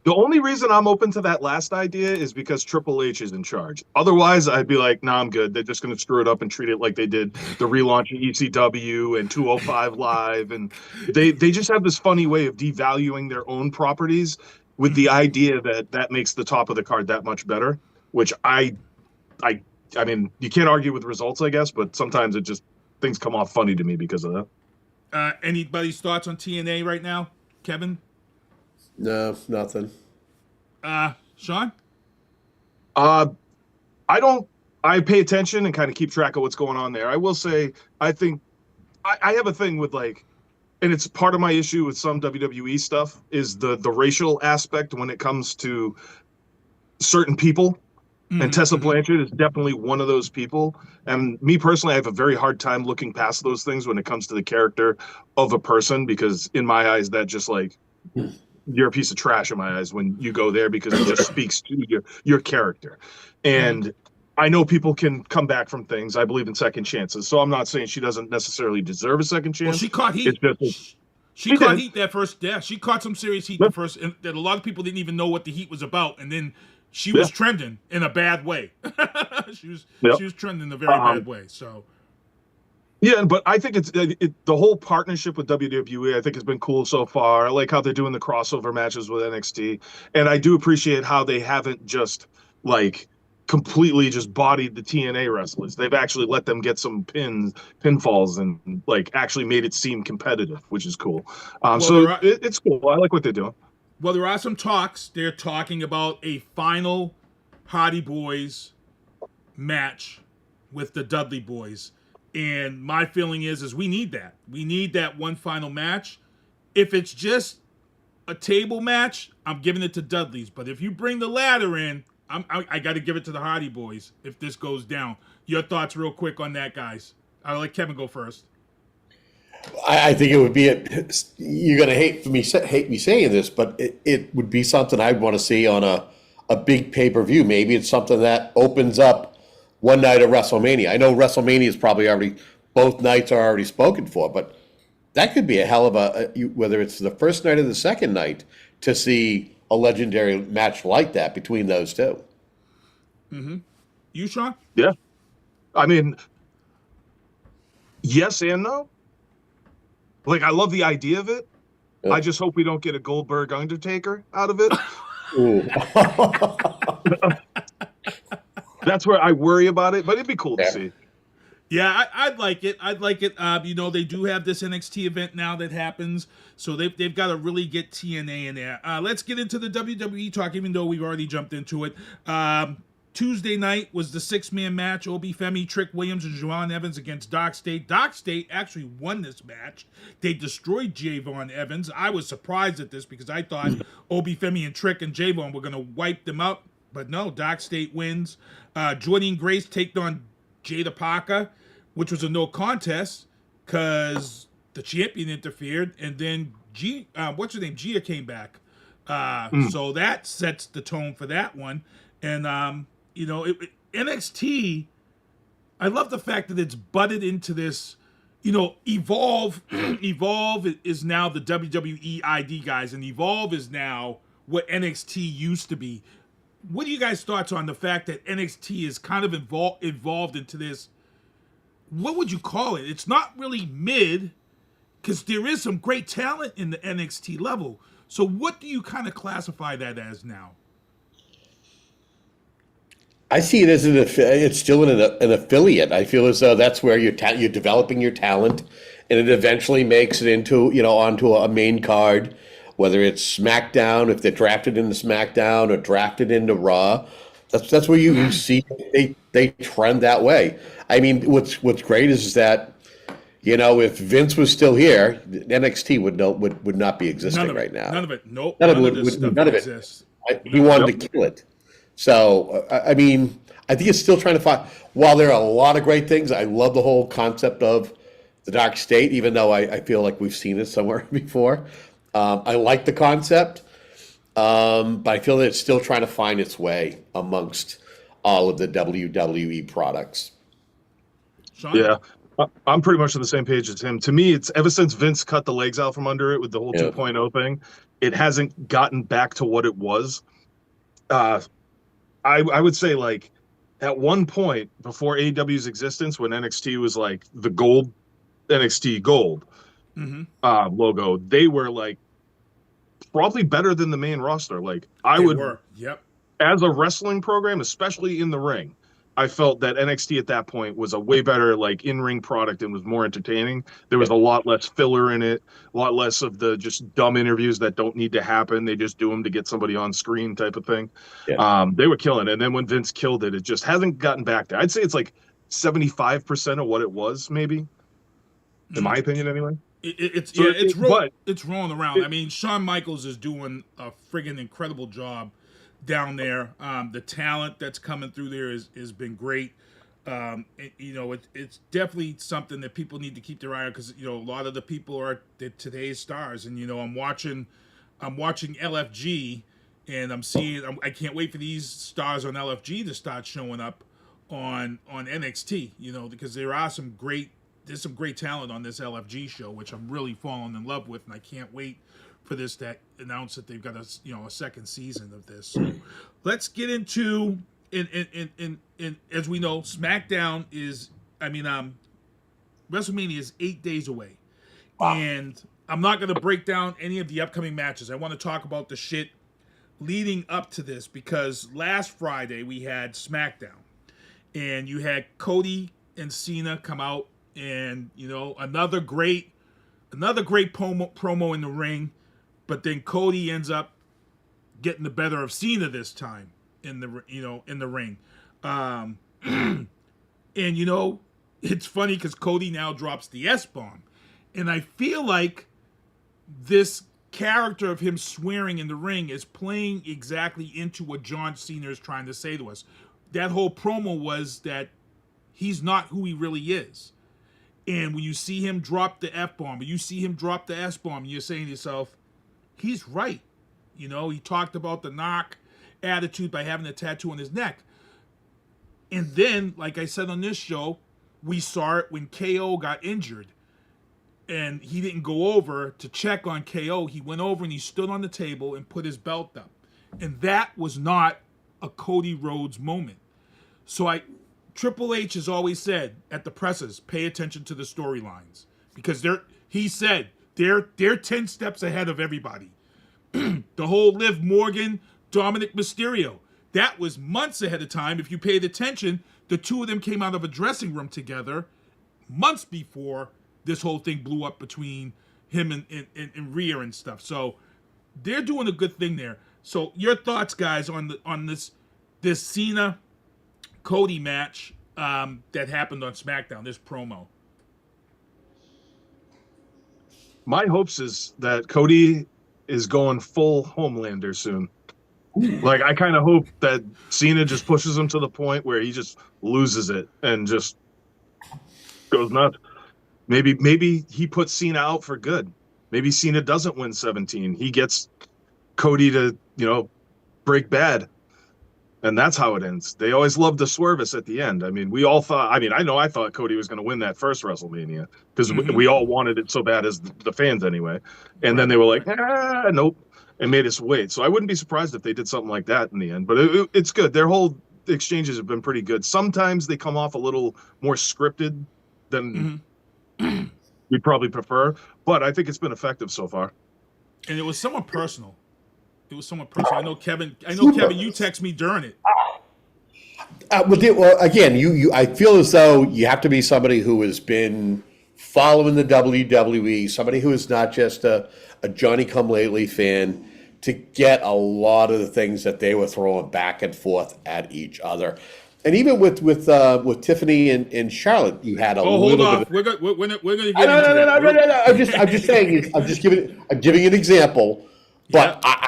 The only reason I'm open to that last idea is because Triple H is in charge. Otherwise, I'd be like, nah, I'm good. They're just going to screw it up and treat it like they did the relaunch of ECW and 205 Live. And they just have this funny way of devaluing their own properties with the idea that makes the top of the card that much better, which I mean, you can't argue with results, I guess, but sometimes things come off funny to me because of that. Anybody's thoughts on TNA right now? Kevin? No, nothing. Sean? I pay attention and kind of keep track of what's going on there. I will say, I think I have a thing with, like, and it's part of my issue with some WWE stuff, is the racial aspect when it comes to certain people. And Tessa Blanchard is definitely one of those people. And me personally, I have a very hard time looking past those things when it comes to the character of a person, because in my eyes, that just, like, you're a piece of trash in my eyes when you go there, because it just speaks to your character. And I know people can come back from things. I believe in second chances. So I'm not saying she doesn't necessarily deserve a second chance. Well, she caught heat. She caught heat that first. Yeah, she caught some serious heat the first. And that a lot of people didn't even know what the heat was about. And then she was trending in a bad way. She was trending in a very bad way. So. Yeah, but I think the whole partnership with WWE, I think, has been cool so far. I like how they're doing the crossover matches with NXT. And I do appreciate how they haven't just, like, completely just bodied the TNA wrestlers. They've actually let them get some pinfalls and, like, actually made it seem competitive, which is cool. It's cool. I like what they're doing. Well, there are some talks. They're talking about a final Hardy Boys match with the Dudley Boys. And my feeling is we need that. We need that one final match. If it's just a table match, I'm giving it to Dudley's. But if you bring the ladder in, I got to give it to the Hardy Boys if this goes down. Your thoughts real quick on that, guys. I'll let Kevin go first. I think it would be you're going to hate me saying this, but it would be something I'd want to see on a big pay-per-view. Maybe it's something that opens up one night of WrestleMania. I know WrestleMania is probably both nights are already spoken for, but that could be a hell of whether it's the first night or the second night, to see a legendary match like that between those two. You, Sean? Yeah. I mean, yes and no. Like, I love the idea of it. Yeah. I just hope we don't get a Goldberg Undertaker out of it. That's where I worry about it, but it'd be cool to see. Yeah, I'd like it. I'd like it. You know, they do have this NXT event now that happens, so they've got to really get TNA in there. Let's get into the WWE talk, even though we've already jumped into it. Tuesday night was the 6-man match. Obi, Femi, Trick Williams, and Javon Evans against Darkstate. Darkstate actually won this match. They destroyed Javon Evans. I was surprised at this because I thought Obi, Femi, and Trick and Javon were going to wipe them up. But no, Darkstate wins. Jordynne Grace taked on Jaida Parker, which was a no contest because the champion interfered. And then, what's her name? Gia came back. So that sets the tone for that one. And, you know, NXT, I love the fact that it's butted into this, you know, Evolve. Evolve is now the WWE ID guys, and Evolve is now what NXT used to be. What are you guys' thoughts on the fact that NXT is kind of evolved into this? What would you call it? It's not really mid, because there is some great talent in the NXT level. So what do you kind of classify that as now? I see it as it's still an affiliate. I feel as though that's where you're developing your talent, and it eventually makes it into, you know, onto a main card, whether it's SmackDown, if they're drafted into SmackDown or drafted into Raw. That's where you see they trend that way. I mean, what's great is that, you know, if Vince was still here, NXT would not be existing right now. None of it. Nope. None of it exists. He wanted to kill it. So, I mean, I think it's still trying to find, while there are a lot of great things, I love the whole concept of the Darkstate, even though I feel like we've seen it somewhere before. I like the concept, but I feel that it's still trying to find its way amongst all of the WWE products. Sean? Yeah, I'm pretty much on the same page as him. To me, it's ever since Vince cut the legs out from under it with the whole 2.0 thing, it hasn't gotten back to what it was. I would say, like, at one point before AEW's existence, when NXT was like the gold NXT Gold logo, they were like probably better than the main roster. Like, as a wrestling program, especially in the ring, I felt that NXT at that point was a way better, like, in-ring product and was more entertaining. There was a lot less filler in it, a lot less of the just dumb interviews that don't need to happen. They just do them to get somebody on screen type of thing. Yeah. They were killing it. And then when Vince killed it, it just hasn't gotten back there. I'd say it's like 75% of what it was, maybe, in my opinion, anyway. It's rolling around. I mean, Shawn Michaels is doing a friggin' incredible job down there. The talent that's coming through there has been great. You know, it's definitely something that people need to keep their eye on, because, you know, a lot of the people are today's stars. And, you know, I'm watching LFG, and I can't wait for these stars on LFG to start showing up on NXT, you know, because there's some great talent on this LFG show, which I'm really falling in love with, and I can't wait for this to announce that they've got a second season of this. So let's get into in as we know, SmackDown is, WrestleMania is 8 days away. Wow. And I'm not going to break down any of the upcoming matches. I want to talk about the shit leading up to this, because last Friday we had SmackDown, and you had Cody and Cena come out, and, you know, another great promo in the ring. But then Cody ends up getting the better of Cena this time in the ring. And, you know, it's funny because Cody now drops the S-bomb. And I feel like this character of him swearing in the ring is playing exactly into what John Cena is trying to say to us. That whole promo was that he's not who he really is. And when you see him drop the F-bomb, or you see him drop the S-bomb, you're saying to yourself, he's right. You know, he talked about the knock attitude by having a tattoo on his neck. And then, like I said on this show, we saw it when KO got injured. And he didn't go over to check on KO. He went over and he stood on the table and put his belt up. And that was not a Cody Rhodes moment. So Triple H has always said at the presses, pay attention to the storylines because they're 10 steps ahead of everybody. The whole Liv Morgan, Dominic Mysterio, that was months ahead of time. If you paid attention, the two of them came out of a dressing room together months before this whole thing blew up between him and Rhea and stuff. So they're doing a good thing there. So your thoughts, guys, on this Cena Cody match that happened on SmackDown, this promo? My hopes is that Cody is going full Homelander soon. Like, I kind of hope that Cena just pushes him to the point where he just loses it and just goes nuts. Maybe he puts Cena out for good. Maybe Cena doesn't win 17. He gets Cody to, break bad. And that's how it ends. They always love to swerve us at the end. I mean, we all thought, I thought Cody was going to win that first WrestleMania because we all wanted it so bad as the fans anyway. And then they were like, nope, and made us wait. So I wouldn't be surprised if they did something like that in the end. But it's good. Their whole exchanges have been pretty good. Sometimes they come off a little more scripted than we'd probably prefer. But I think it's been effective so far. And it was somewhat personal. I know Kevin, you text me during it. Well, again, I feel as though you have to be somebody who has been following the WWE, somebody who is not just a Johnny-come-lately fan, to get a lot of the things that they were throwing back and forth at each other. And even with Tiffany and Charlotte, you had a little bit. Hold off. We're going to get into that. No. I'm just saying. I'm giving an example. But yeah.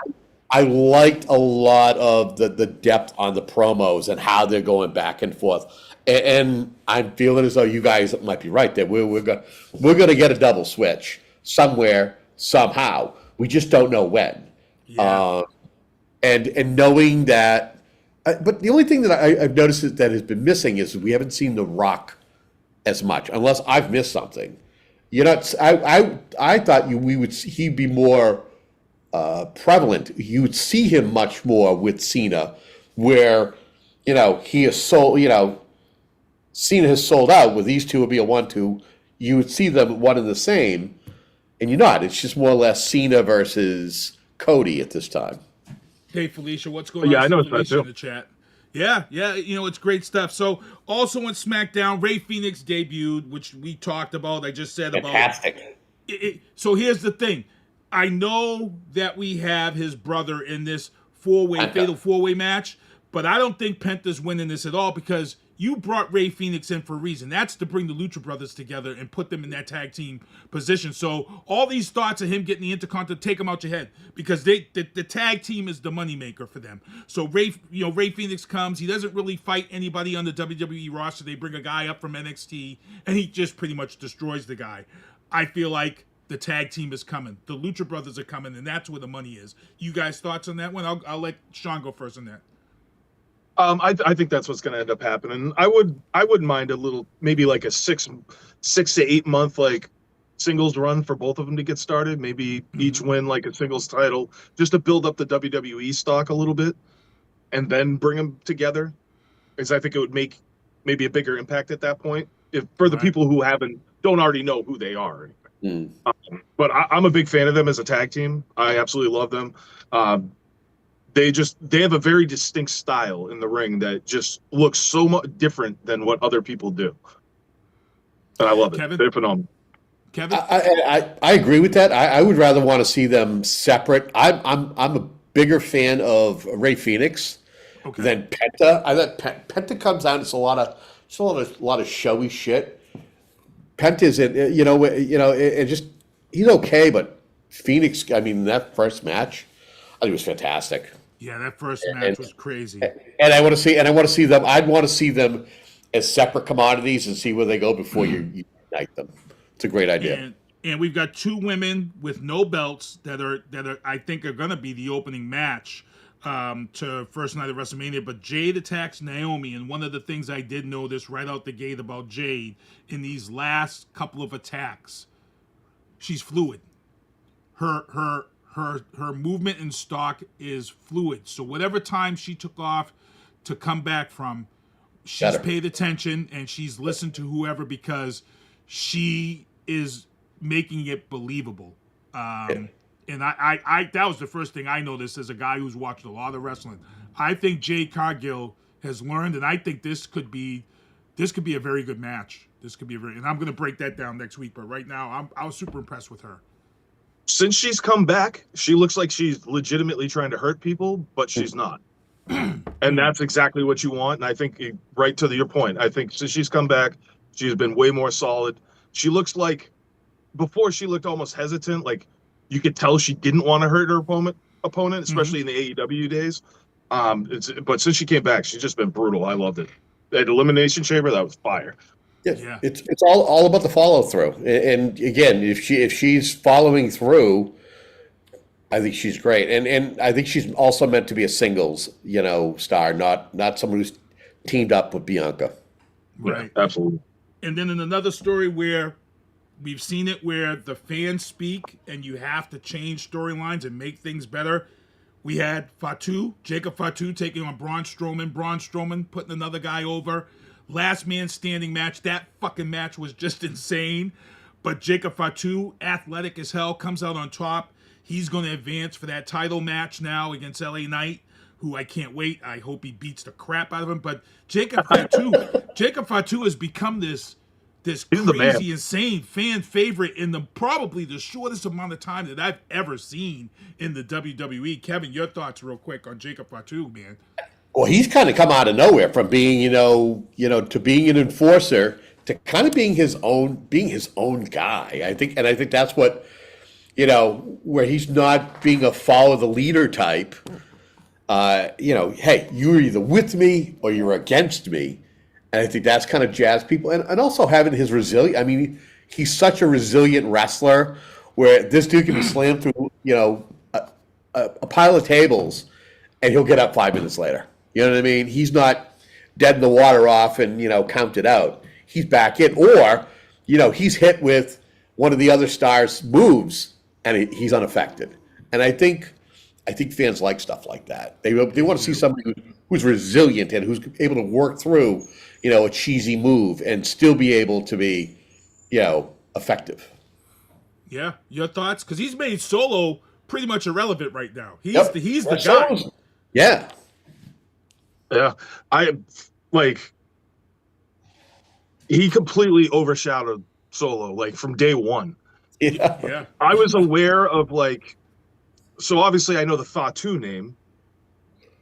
I liked a lot of the depth on the promos and how they're going back and forth. And I'm feeling as though you guys might be right that we're going to get a double switch somewhere, somehow. We just don't know when. Yeah. And knowing that. But the only thing that I've noticed that has been missing is we haven't seen The Rock as much, unless I've missed something. I thought he'd be more prevalent. You would see him much more with Cena, where he is sold. Cena has sold out. With these two would be a 1-2. You would see them one and the same, and you're not. It's just more or less Cena versus Cody at this time. Hey Felicia, what's going on? Yeah, I know Felicia in the chat. Yeah, it's great stuff. So also on SmackDown, Rey Fenix debuted, which we talked about. I just said Fantastic. about. So here's the thing. I know that we have his brother in this fatal four-way match, but I don't think Penta's winning this at all because you brought Rey Fenix in for a reason. That's to bring the Lucha Brothers together and put them in that tag team position. So all these thoughts of him getting the Intercontinental, take them out your head because the tag team is the moneymaker for them. So Rey Fenix comes. He doesn't really fight anybody on the WWE roster. They bring a guy up from NXT, and he just pretty much destroys the guy. I feel like the tag team is coming. The Lucha Brothers are coming, and that's where the money is. You guys' thoughts on that one? I'll let Sean go first on that. I think that's what's going to end up happening. I wouldn't mind a little, maybe like a 6 to 8 month like singles run for both of them to get started. Maybe each win like a singles title, just to build up the WWE stock a little bit, and then bring them together. Because I think it would make maybe a bigger impact at that point, if for the people who don't already know who they are. But I'm a big fan of them as a tag team. I absolutely love them. They have a very distinct style in the ring that just looks so much different than what other people do. And I love it. Kevin? They're phenomenal. Kevin? I agree with that. I would rather want to see them separate. I'm a bigger fan of Rey Fenix than Penta. I thought Penta comes out. It's a lot of showy shit. Penta's he's okay, but Phoenix. I mean, that first match, I think it was fantastic. Yeah, that first match was crazy. And I want to see them. I'd want to see them as separate commodities and see where they go before you unite them. It's a great idea. And we've got two women with no belts that are I think are going to be the opening match to first night of WrestleMania. But Jade attacks Naomi, and one of the things I did notice right out the gate about Jade in these last couple of attacks, she's fluid. Her movement and stock is fluid. So whatever time she took off to come back from, she's paid attention and she's listened to whoever because she is making it believable. And I that was the first thing I noticed as a guy who's watched a lot of wrestling. I think Jade Cargill has learned, and I think this could be a very good match. And I'm going to break that down next week. But right now, I was super impressed with her. Since she's come back, she looks like she's legitimately trying to hurt people, but she's not. And that's exactly what you want. And I think, right to your point, I think since she's come back, she's been way more solid. She looks like, before she looked almost hesitant, like you could tell she didn't want to hurt her opponent, especially in the AEW days. But since she came back, she's just been brutal. I loved it. That Elimination Chamber, that was fire. Yeah. It's all about the follow through. And again, if she's following through, I think she's great. And I think she's also meant to be a singles, star, not someone who's teamed up with Bianca. Right. Yeah, absolutely. And then in another story where we've seen it where the fans speak and you have to change storylines and make things better. We had Jacob Fatu taking on Braun Strowman putting another guy over. Last man standing match. That fucking match was just insane. But Jacob Fatu, athletic as hell, comes out on top. He's going to advance for that title match now against LA Knight, who I can't wait. I hope he beats the crap out of him. But Jacob Fatu has become this crazy, insane fan favorite in probably the shortest amount of time that I've ever seen in the WWE. Kevin, your thoughts real quick on Jacob Fatu, man. Well, he's kind of come out of nowhere from being, to being an enforcer to kind of being his own guy. I think that's what, where he's not being a follow the leader type. Hey, you're either with me or you're against me. And I think that's kind of jazzed people. And also having his resilience. I mean, he's such a resilient wrestler where this dude can be slammed through, a pile of tables and he'll get up 5 minutes later. You know what I mean? He's not dead in the water off and, counted out. He's back in. Or, he's hit with one of the other stars' moves and he's unaffected. And I think fans like stuff like that. They want to see somebody who's resilient and who's able to work through, a cheesy move and still be able to be, effective. Yeah, your thoughts? Because he's made Solo pretty much irrelevant right now. He's the guy. Yeah. Yeah. He completely overshadowed Solo, from day one. Yeah. I was aware of, so obviously I know the Fatu name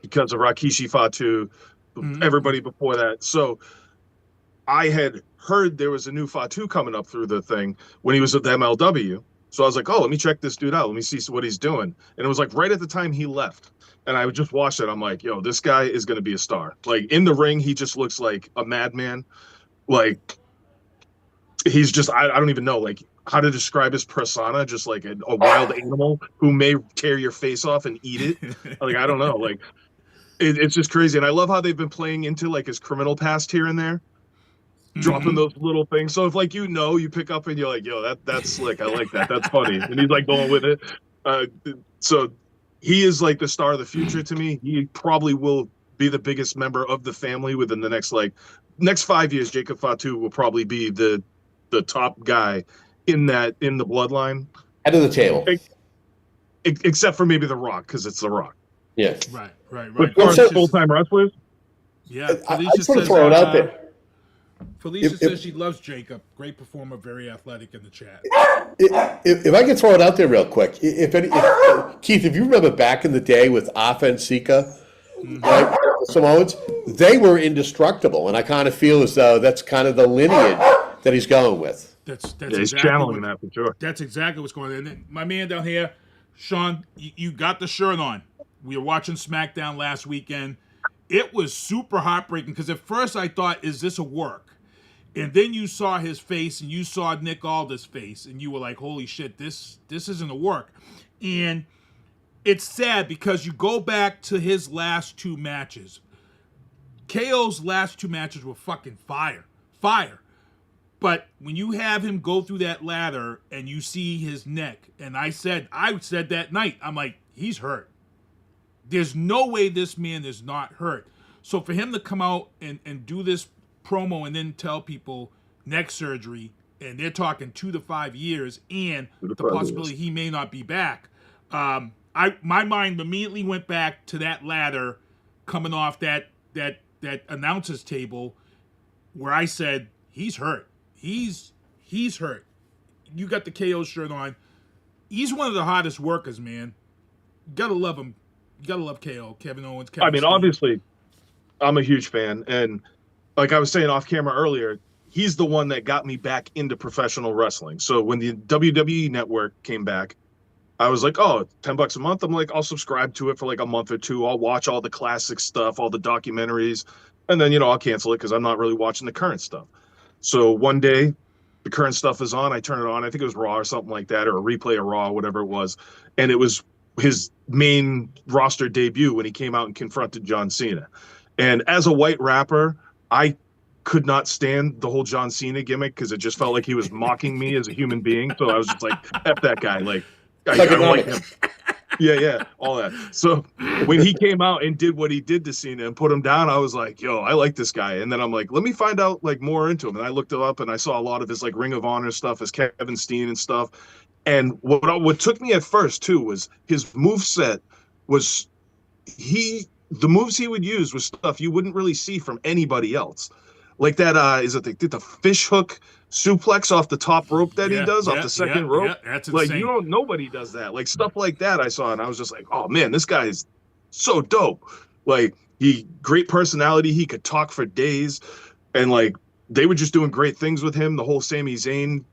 because of Rikishi Fatu, everybody before that. So I had heard there was a new Fatu coming up through the thing when he was at the MLW. So I was like, oh, let me check this dude out. Let me see what he's doing. And it was right at the time he left. And I would just watch it. I'm like, yo, this guy is going to be a star. In the ring, he just looks like a madman. He's just, I don't even know, how to describe his persona, just like a wild animal who may tear your face off and eat it. I don't know. It's just crazy. And I love how they've been playing into his criminal past here and there, dropping those little things. So if you pick up and you're like, yo, that's slick. I like that. That's funny. And he's going with it. So he is the star of the future to me. He probably will be the biggest member of the family within the next 5 years. Jacob Fatu will probably be the top guy in the bloodline. Head of the table. Except for maybe The Rock, because it's The Rock. Yeah. Right. But full-time wrestlers? Yeah. I just want to throw it out there. Felicia says she loves Jacob. Great performer, very athletic in the chat. If I can throw it out there real quick, Keith, if you remember back in the day with Afa and Sika, Samoans, they were indestructible, and I kind of feel as though that's kind of the lineage that he's going with. That's he's channeling that for sure. That's exactly what's going on. And my man down here, Sean, you got the shirt on. We were watching SmackDown last weekend. It was super heartbreaking because at first I thought, is this a work? And then you saw his face and you saw Nick Aldis' face and you were like, holy shit, this isn't a work. And it's sad because you go back to his last two matches. KO's last two matches were fucking fire. But when you have him go through that ladder and you see his neck, and I said that night, I'm like, he's hurt. There's no way this man is not hurt. So for him to come out and do this promo and then tell people neck surgery, and they're talking 2 to 5 years, and the possibility he may not be back. My mind immediately went back to that ladder coming off that announcer's table, where I said he's hurt. He's hurt. You got the KO shirt on. He's one of the hottest workers, man. You gotta love him. You gotta love KO, Kevin Owens. Obviously, I'm a huge fan, and like I was saying off camera earlier, he's the one that got me back into professional wrestling. So when the WWE network came back, I was like, oh, $10 a month. I'm like, I'll subscribe to it for like a month or two. I'll watch all the classic stuff, all the documentaries, and then, I'll cancel it because I'm not really watching the current stuff. So one day, the current stuff is on. I turn it on. I think it was Raw or something like that, or a replay of Raw, whatever it was. And it was his main roster debut when he came out and confronted John Cena. And as a white rapper, I could not stand the whole John Cena gimmick because it just felt like he was mocking me as a human being. So I was just like, F that guy. Like, I don't like him. Yeah, all that. So when he came out and did what he did to Cena and put him down, I was like, yo, I like this guy. And then I'm like, let me find out like more into him. And I looked it up and I saw a lot of his like Ring of Honor stuff, his Kevin Steen and stuff. And what took me at first too was his moveset was the moves he would use was stuff you wouldn't really see from anybody else. Like that, they did the fish hook suplex off the top rope that he does off the second rope. Yeah, that's insane. Like, nobody does that. Like stuff like that I saw, and I was just like, oh man, this guy is so dope. Like great personality. He could talk for days, and like they were just doing great things with him. The whole Sami Zayn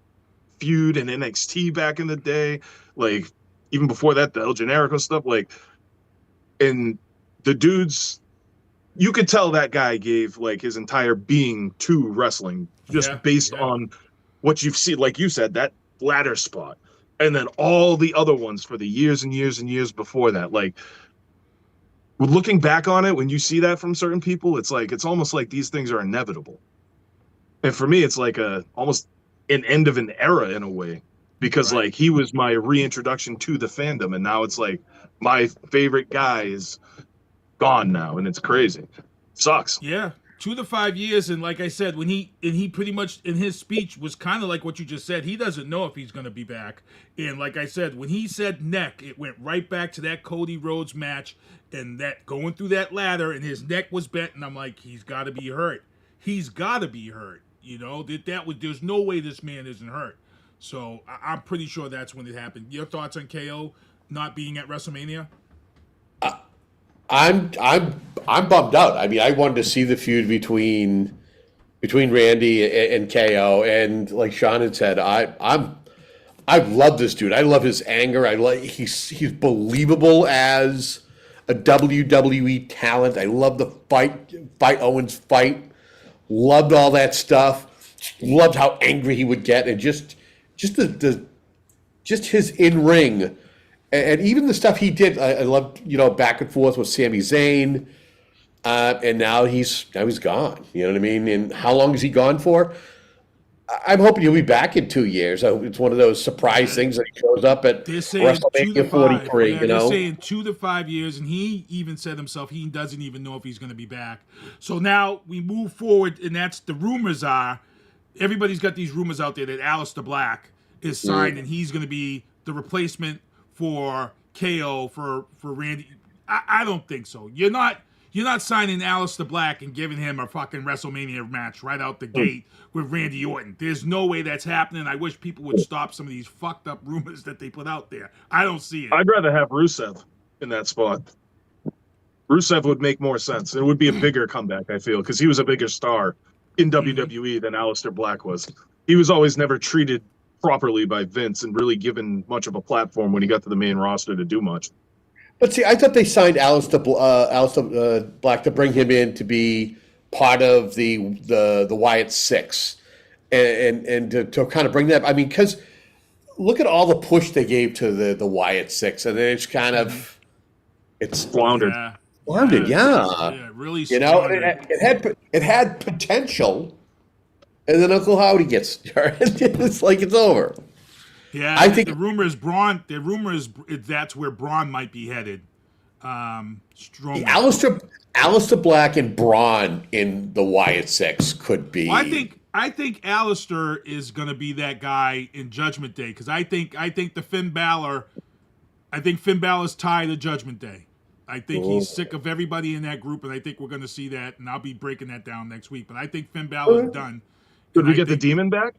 feud and NXT back in the day, like even before that, the El Generico stuff. Like, and the dudes. You could tell that guy gave like his entire being to wrestling just based on what you've seen. Like you said, that ladder spot, and then all the other ones for the years and years and years before that. Like looking back on it, when you see that from certain people, it's almost like these things are inevitable. And for me, it's like almost an end of an era in a way, because like he was my reintroduction to the fandom, and now it's like my favorite guy is gone now, and it's crazy. Sucks. Yeah, 2 to 5 years, and like I said, when he pretty much in his speech was kind of like what you just said. He doesn't know if he's going to be back, and like I said, when he said neck, it went right back to that Cody Rhodes match, and that going through that ladder, and his neck was bent, and I'm like, he's got to be hurt. He's got to be hurt. There's no way this man isn't hurt. So I'm pretty sure that's when it happened. Your thoughts on KO not being at WrestleMania? I'm bummed out. I mean, I wanted to see the feud between Randy and KO, and like Sean had said, I love this dude. I love his anger. He's believable as a WWE talent. I love the fight Owens fight. Loved all that stuff. Loved how angry he would get, and just his in ring. And even the stuff he did, I loved, back and forth with Sami Zayn, and now he's gone. You know what I mean? And how long is he gone for? I'm hoping he'll be back in 2 years. It's one of those surprise things that he shows up at WrestleMania 43. Yeah, they're saying 2 to 5 years, and he even said himself he doesn't even know if he's going to be back. So now we move forward, and that's the rumors are. Everybody's got these rumors out there that Aleister Black is signed, and he's going to be the replacement for KO for Randy. I don't think so. You're not signing Aleister Black and giving him a fucking WrestleMania match right out the gate with Randy Orton. There's no way that's happening. I wish people would stop some of these fucked up rumors that they put out there. I don't see it. I'd rather have Rusev in that spot. Rusev would make more sense. It would be a bigger comeback, I feel, because he was a bigger star in WWE than Aleister Black was. He was always never treated properly by Vince and really given much of a platform when he got to the main roster to do much. But see, I thought they signed Aleister Black to bring him in to be part of the Wyatt Six, and to kind of bring that. I mean, because look at all the push they gave to the Wyatt Six, and then it's kind of floundered. Yeah, really. It had potential, and then Uncle Howdy gets started. It's like it's over. Yeah, I think the rumor is Braun. The rumor is that's where Braun might be headed. Strowman. Aleister Black and Braun in the Wyatt Six could be. Well, I think Aleister is going to be that guy in Judgment Day because I think Finn Balor's tied to Judgment Day. I think he's sick of everybody in that group, and I think we're going to see that, and I'll be breaking that down next week. But I think Finn Balor's done. Could we get the Demon back?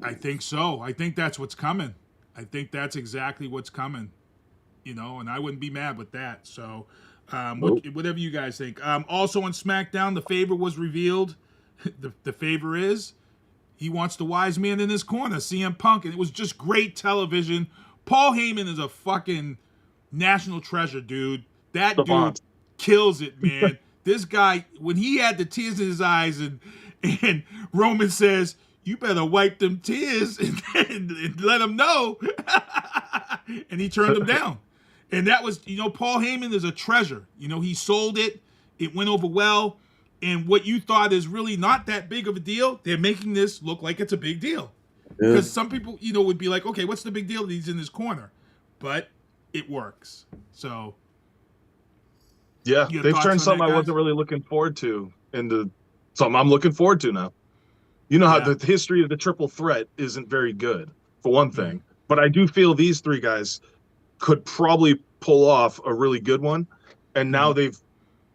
I think so. I think that's what's coming. I think that's exactly what's coming. And I wouldn't be mad with that. So, whatever you guys think. Also on SmackDown, the favor was revealed. The favor is he wants the wise man in his corner, CM Punk, and it was just great television. Paul Heyman is a fucking national treasure, dude. That dude kills it, man. This guy, when he had the tears in his eyes, and Roman says, "You better wipe them tears and let him know," and he turned him down. And that was, Paul Heyman is a treasure. He sold it. It went over well. And what you thought is really not that big of a deal, they're making this look like it's a big deal. Because some people, would be like, okay, what's the big deal that he's in this corner? But it works. So, yeah, they've turned something I wasn't really looking forward to into something I'm looking forward to now. You know how the history of the triple threat isn't very good, for one thing. But I do feel these three guys could probably pull off a really good one. And now they've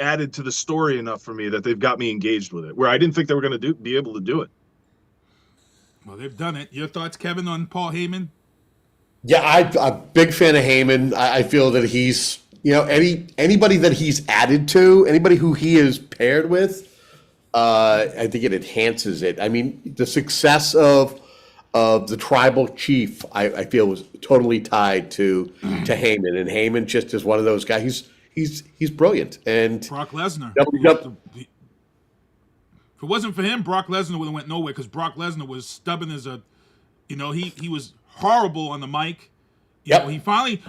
added to the story enough for me that they've got me engaged with it, where I didn't think they were going to be able to do it. Well, they've done it. Your thoughts, Kevin, on Paul Heyman? Yeah, I'm a big fan of Heyman. I feel that he's, anybody that he's added to, anybody who he is paired with, I think it enhances it. I mean, the success of the tribal chief, I feel, was totally tied to Heyman, and Heyman just is one of those guys. He's brilliant. And Brock Lesnar. If it wasn't for him, Brock Lesnar would have went nowhere because Brock Lesnar was stubborn as a, he was horrible on the mic. He finally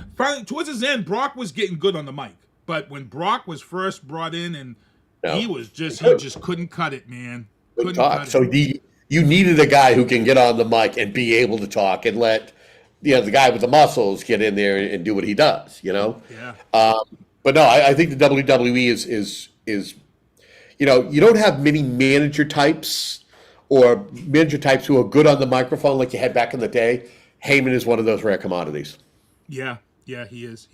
towards his end, Brock was getting good on the mic. But when Brock was first brought in, and he just couldn't cut it, man. Couldn't talk. So you needed a guy who can get on the mic and be able to talk and let the guy with the muscles get in there and do what he does. Yeah. But no, I think the WWE is you don't have many manager types or manager types who are good on the microphone like you had back in the day. Heyman is one of those rare commodities. Yeah, he is.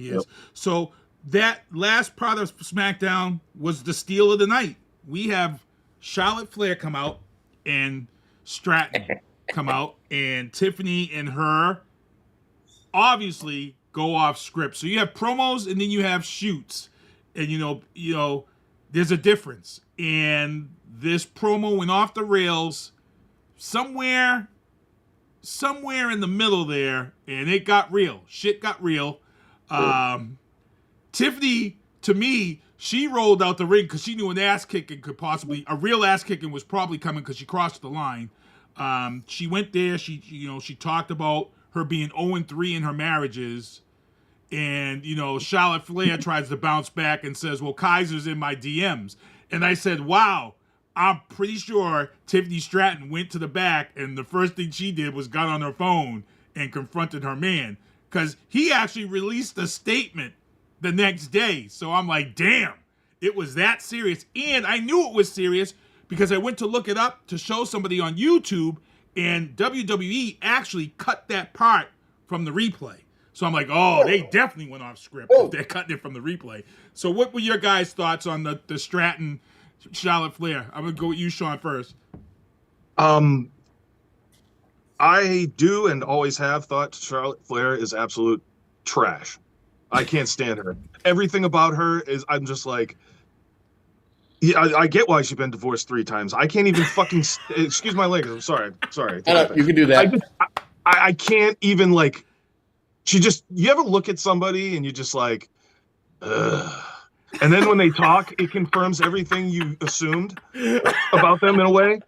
So that last part of SmackDown was the steal of the night. We have Charlotte Flair come out and Stratton come out, and Tiffany and her obviously go off script. So you have promos and then you have shoots. And there's a difference. And this promo went off the rails somewhere in the middle there, and it got real. Shit got real. Tiffany, to me, she rolled out the ring because she knew a real ass kicking was probably coming because she crossed the line. She went there. She talked about her being 0-3 in her marriages. And, Charlotte Flair tries to bounce back and says, well, Kaiser's in my DMs. And I said, wow, I'm pretty sure Tiffany Stratton went to the back and the first thing she did was got on her phone and confronted her man. Because he actually released a statement the next day. So I'm like, damn, it was that serious. And I knew it was serious because I went to look it up to show somebody on YouTube, and WWE actually cut that part from the replay. So I'm like, they definitely went off script if they're cutting it from the replay. So what were your guys' thoughts on the Stratton Charlotte Flair? I'm going to go with you, Sean, first. I do and always have thought Charlotte Flair is absolute trash. I can't stand her. Everything about her is, I'm just like, yeah, I get why she's been divorced 3 times. I can't even fucking, excuse my language. I'm sorry. You can do that. I can't even, like, you ever look at somebody and you're just like, ugh. And then when they talk, it confirms everything you assumed about them in a way.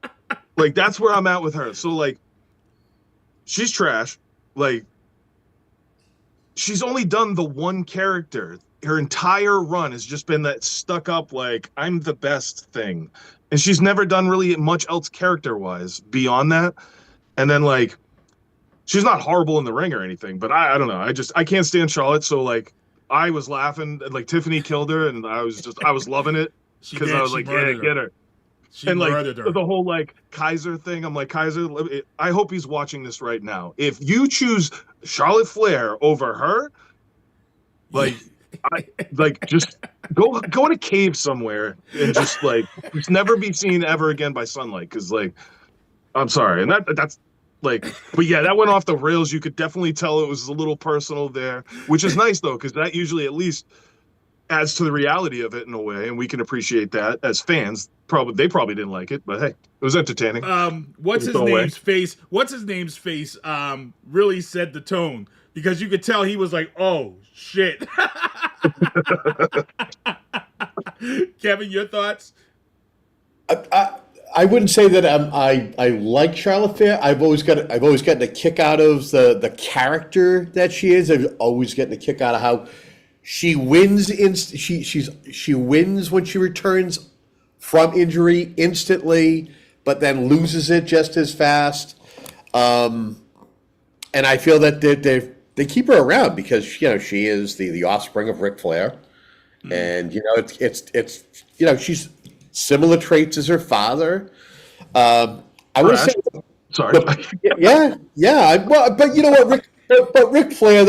Like, that's where I'm at with her. So, like, she's trash. Like, she's only done the one character. Her entire run has just been that stuck up, like, I'm the best thing. And she's never done really much else character-wise beyond that. And then, like, she's not horrible in the ring or anything, but I don't know. I can't stand Charlotte. So, like, I was laughing. Like Tiffany killed her, and I was loving it because I was like, yeah, get her. She And like murdered her. the whole like Kaiser thing, I'm like, Kaiser, I hope he's watching this right now. If you choose Charlotte Flair over her, like, just go in a cave somewhere and just never be seen ever again by sunlight. Because like, I'm sorry, and that's like, but yeah, that went off the rails. You could definitely tell it was a little personal there, which is nice though, because that usually at least adds to the reality of it in a way, and we can appreciate that as fans. They probably didn't like it, but hey, it was entertaining. What's his name's face really set the tone, because you could tell he was like, oh shit. Kevin, your thoughts? I wouldn't say that I like Charlotte Flair. I've always gotten a kick out of the character that she is. I've always gotten a kick out of how she wins she wins when she returns from injury instantly, but then loses it just as fast. And I feel that they keep her around because she is the offspring of Ric Flair, and it's she's similar traits as her father. I would say, sorry, but you know what, Ric Flair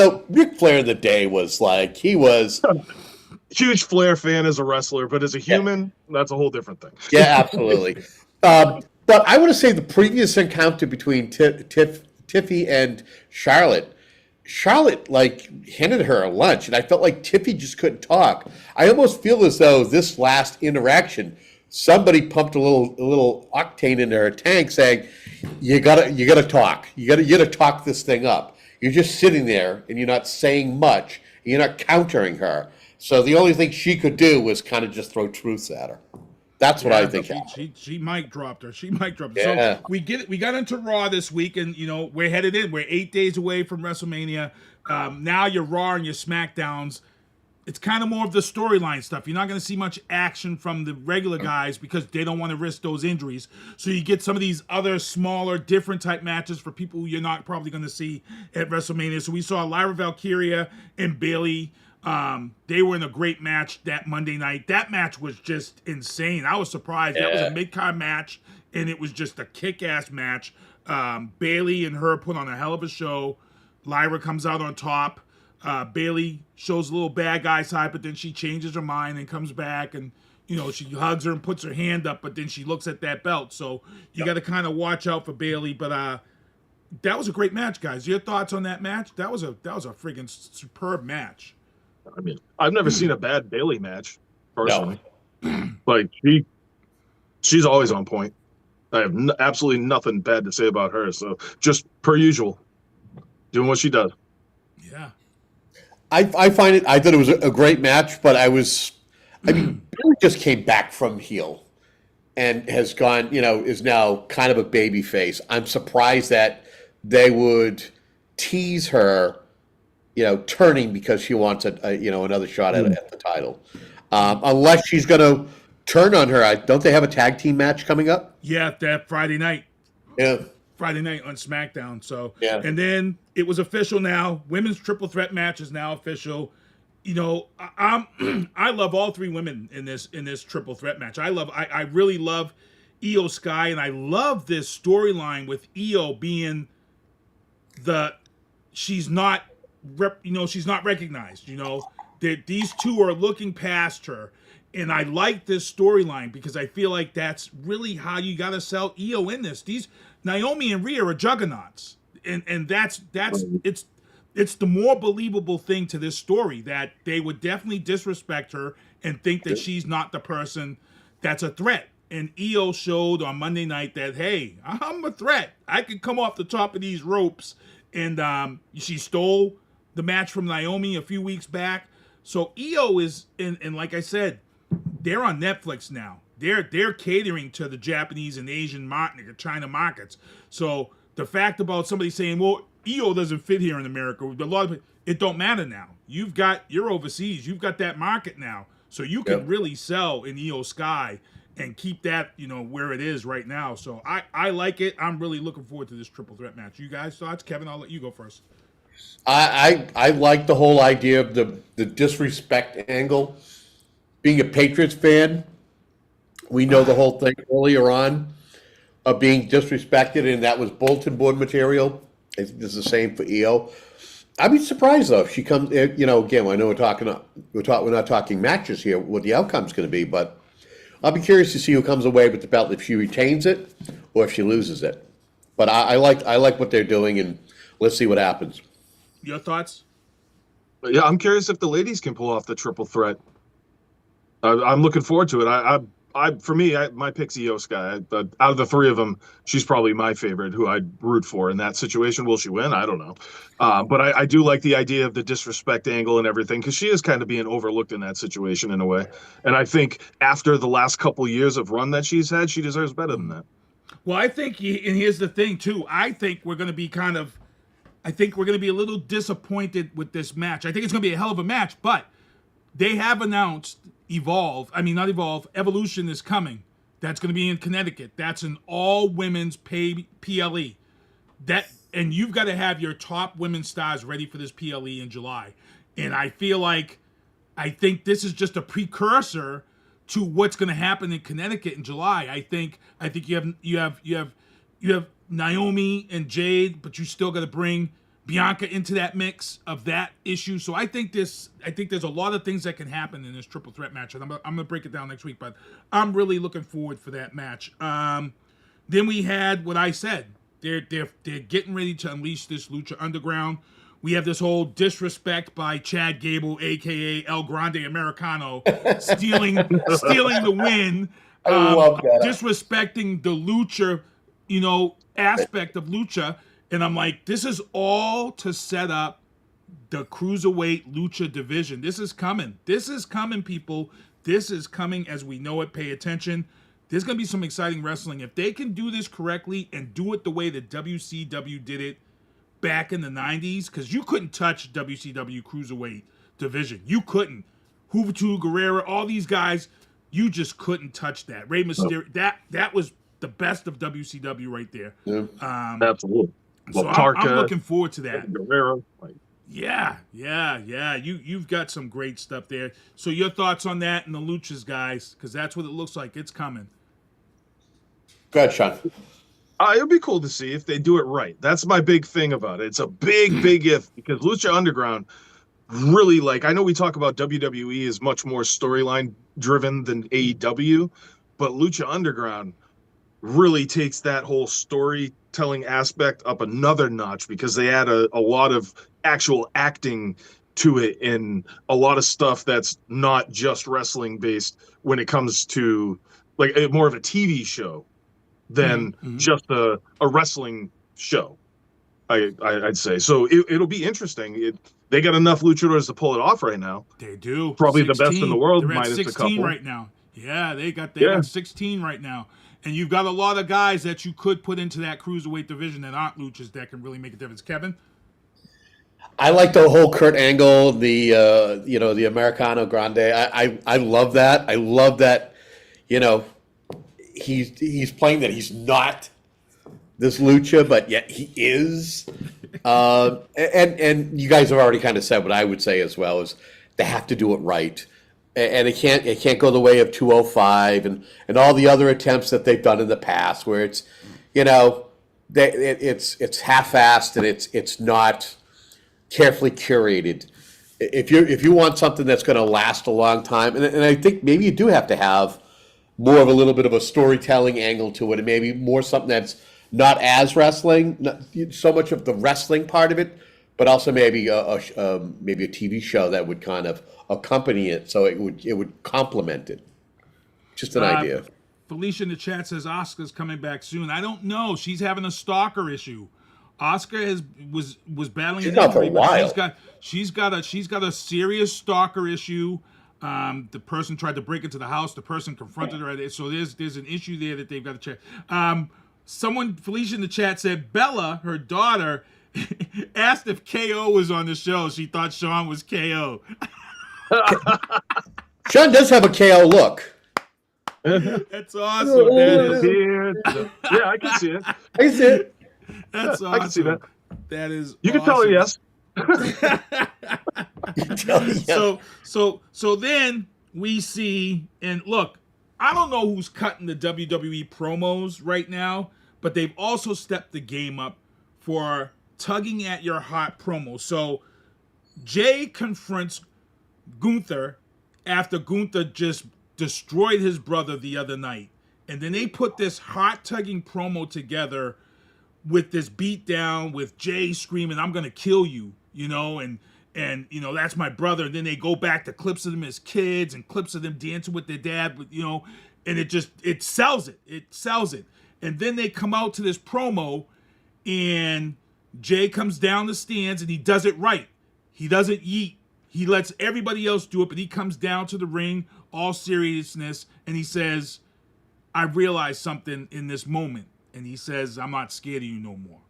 in the day was like, he was huge Flair fan as a wrestler, but as a human, that's a whole different thing. Yeah, absolutely. But I want to say the previous encounter between Tiffy and Charlotte handed her a lunch, and I felt like Tiffy just couldn't talk. I almost feel as though this last interaction, somebody pumped a little octane into her tank, saying, "You gotta talk. You gotta talk this thing up. You're just sitting there and you're not saying much. And you're not countering her." So the only thing she could do was kind of just throw truths at her. That's what I think. She mic dropped her. Yeah. So we got into Raw this week, and we're headed in. We're 8 days away from WrestleMania. Now your Raw and your Smackdowns, it's kind of more of the storyline stuff. You're not going to see much action from the regular guys because they don't want to risk those injuries. So you get some of these other smaller, different type matches for people who you're not probably going to see at WrestleMania. So we saw Lyra Valkyria and Bayley. They were in a great match that Monday night. That match was just insane. I was surprised. Yeah. That was a mid-card match, and it was just a kick-ass match. Bayley and her put on a hell of a show. Lyra comes out on top. Bayley shows a little bad guy side, but then she changes her mind and comes back, and she hugs her and puts her hand up, but then she looks at that belt. So you got to kind of watch out for Bayley. But that was a great match, guys. Your thoughts on that match? That was a freaking superb match. I mean, I've never seen a bad Bayley match personally. No. Like she's always on point. I have absolutely nothing bad to say about her. So just per usual, doing what she does. Yeah. I thought it was a great match, but Bayley just came back from heel and has gone, is now kind of a baby face. I'm surprised that they would tease her, turning because she wants another shot at the title. Unless she's going to turn on her. Don't they have a tag team match coming up? Yeah, that Friday night. Yeah. Friday night on SmackDown. So, yeah. And then it was official now. Women's triple threat match is now official. I love all three women in this triple threat match. I really love Io Sky, and I love this storyline with Io being she's not recognized. That these two are looking past her. And I like this storyline because I feel like that's really how you got to sell Io in this. These Naomi and Rhea are juggernauts, and that's it's the more believable thing to this story that they would definitely disrespect her and think that she's not the person that's a threat. And Io showed on Monday night that, hey, I'm a threat. I can come off the top of these ropes. And she stole the match from Naomi a few weeks back. So Io is, and like I said, they're on Netflix now. They're catering to the Japanese and Asian China markets. So the fact about somebody saying, well, Io doesn't fit here in America, a lot of it don't matter now. You're overseas. You've got that market now. So you can really sell in Io Sky and keep that, where it is right now. So I like it. I'm really looking forward to this triple threat match. You guys thoughts? Kevin, I'll let you go first. I like the whole idea of the disrespect angle. Being a Patriots fan, we know the whole thing earlier on of being disrespected, and that was bulletin board material. I think this is the same for EO. I'd be surprised though if she comes. You know, again, I know we're not talking matches here. What the outcome's going to be, but I'll be curious to see who comes away with the belt, if she retains it or if she loses it. But I like what they're doing, and let's see what happens. Your thoughts? Yeah, I'm curious if the ladies can pull off the triple threat. I'm looking forward to it. For me, my pick's Io Sky. Out of the three of them, she's probably my favorite, who I'd root for in that situation. Will she win? I don't know. But I do like the idea of the disrespect angle and everything, because she is kind of being overlooked in that situation in a way. And I think after the last couple years of run that she's had, she deserves better than that. Well, I think, and here's the thing too. I think we're going to be a little disappointed with this match. I think it's going to be a hell of a match, but they have announced Evolution is coming. That's going to be in Connecticut. That's an all-women's PLE. And you've got to have your top women's stars ready for this PLE in July. And I think this is just a precursor to what's going to happen in Connecticut in July. I think you have Naomi and Jade, but you still got to bring Bianca into that mix of that issue. So I think there's a lot of things that can happen in this triple threat match, and I'm gonna break it down next week. But I'm really looking forward for that match. Then we had what I said. They're getting ready to unleash this Lucha Underground. We have this whole disrespect by Chad Gable, aka El Grande Americano, stealing the win. I love that. Disrespecting the Lucha, aspect of Lucha. And I'm like, this is all to set up the Cruiserweight Lucha division. This is coming. This is coming, people. This is coming as we know it. Pay attention. There's going to be some exciting wrestling. If they can do this correctly and do it the way that WCW did it back in the 90s, because you couldn't touch WCW Cruiserweight division. You couldn't. Juventud Guerrera, all these guys, you just couldn't touch that. Rey Mysterio, that was the best of WCW right there. Yeah, absolutely. So I'm looking forward to that. Guerrero, Yeah. You've got some great stuff there. So your thoughts on that and the Luchas, guys, because that's what it looks like. It's coming. Go ahead, Sean. It would be cool to see if they do it right. That's my big thing about it. It's a big if, because Lucha Underground really, I know we talk about WWE is much more storyline driven than AEW, but Lucha Underground really takes that whole storytelling aspect up another notch, because they add a lot of actual acting to it and a lot of stuff that's not just wrestling based when it comes to more of a TV show than just a wrestling show. I'd say. So it'll be interesting. They got enough luchadors to pull it off right now. They do. Probably 16. The best in the world, They're minus at 16 a couple right now. Yeah, they got 16 right now. And you've got a lot of guys that you could put into that cruiserweight division that aren't luchas that can really make a difference. Kevin? I like the whole Kurt Angle, the Americano Grande. I love that. I love that, he's playing that he's not this lucha, but yet he is. And you guys have already kind of said what I would say as well, is they have to do it right. And it can't go the way of 205 and all the other attempts that they've done in the past, where it's it's half-assed and it's not carefully curated. If you want something that's going to last a long time, and I think maybe you do have to have more of a little bit of a storytelling angle to it, and maybe more something that's not as wrestling, not so much of the wrestling part of it, but also maybe a TV show that would kind of accompany it, so it would complement it. Just an idea. Felicia in the chat says Oscar's coming back soon. I don't know. She's having a stalker issue. Oscar was battling an injury, but she's got a serious stalker issue. The person tried to break into the house. The person confronted her. So there's an issue there that they've got to check. Felicia in the chat said Bella, her daughter, asked if KO was on the show. She thought Sean was KO. Sean does have a KO look. That's awesome. Yeah, I can see it. I can see it. That's awesome. I can see that. That is. You can tell her yes. So then we see, and look, I don't know who's cutting the WWE promos right now, but they've also stepped the game up for tugging at your heart promo. So Jay confronts Gunther after Gunther just destroyed his brother the other night. And then they put this heart-tugging promo together with this beatdown with Jay screaming, "I'm going to kill you," and that's my brother. And then they go back to clips of them as kids and clips of them dancing with their dad, and it sells it. It sells it. And then they come out to this promo, and Jay comes down the stands, and he does it right. He doesn't yeet. He lets everybody else do it, but he comes down to the ring, all seriousness, and he says, "I realized something in this moment." And he says, "I'm not scared of you no more."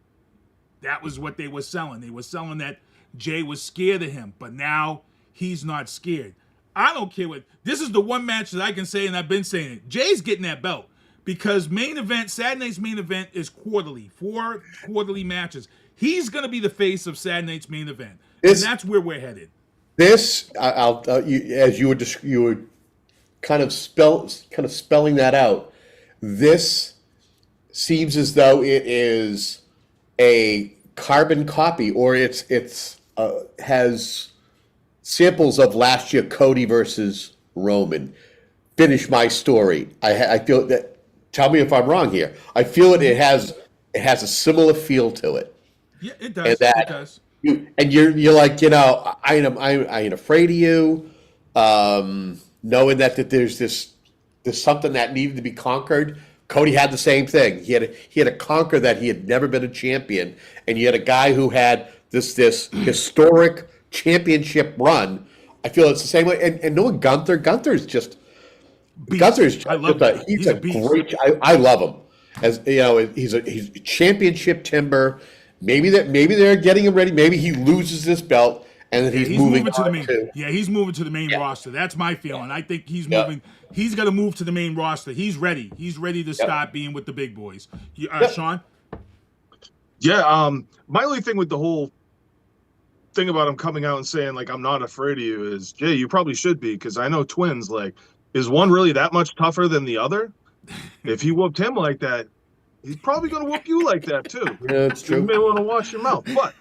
That was what they were selling. They were selling that Jay was scared of him, but now he's not scared. I don't care what. This is the one match that I can say, and I've been saying it. Jay's getting that belt because Saturday night's main event is quarterly, 4 quarterly matches. He's going to be the face of Saturday night's main event, and that's where we're headed. This, as you were kind of spelling that out. This seems as though it is a carbon copy, or it's has samples of last year Cody versus Roman. Finish my story. I feel that. Tell me if I'm wrong here. I feel it has a similar feel to it. Yeah, it does. It does. You're like, I ain't afraid of you. Knowing that there's something that needed to be conquered. Cody had the same thing. He had to conquer that he had never been a champion, and you had a guy who had this historic championship run. I feel it's the same way. And knowing Gunther's just beast. Gunther's I love him. he's a great. I love him. As he's championship timber. Maybe they're getting him ready. Maybe he loses this belt. And then he's moving to the main. Yeah, he's moving to the main roster. That's my feeling. I think he's moving. He's going to move to the main roster. He's ready. He's ready to start being with the big boys. Sean? Yeah. My only thing with the whole thing about him coming out and saying, like, "I'm not afraid of you," is, Jay, you probably should be, because I know twins. Like, is one really that much tougher than the other? If he whooped him like that, he's probably going to whoop you like that too. Yeah, that's true. You may want to wash your mouth, but.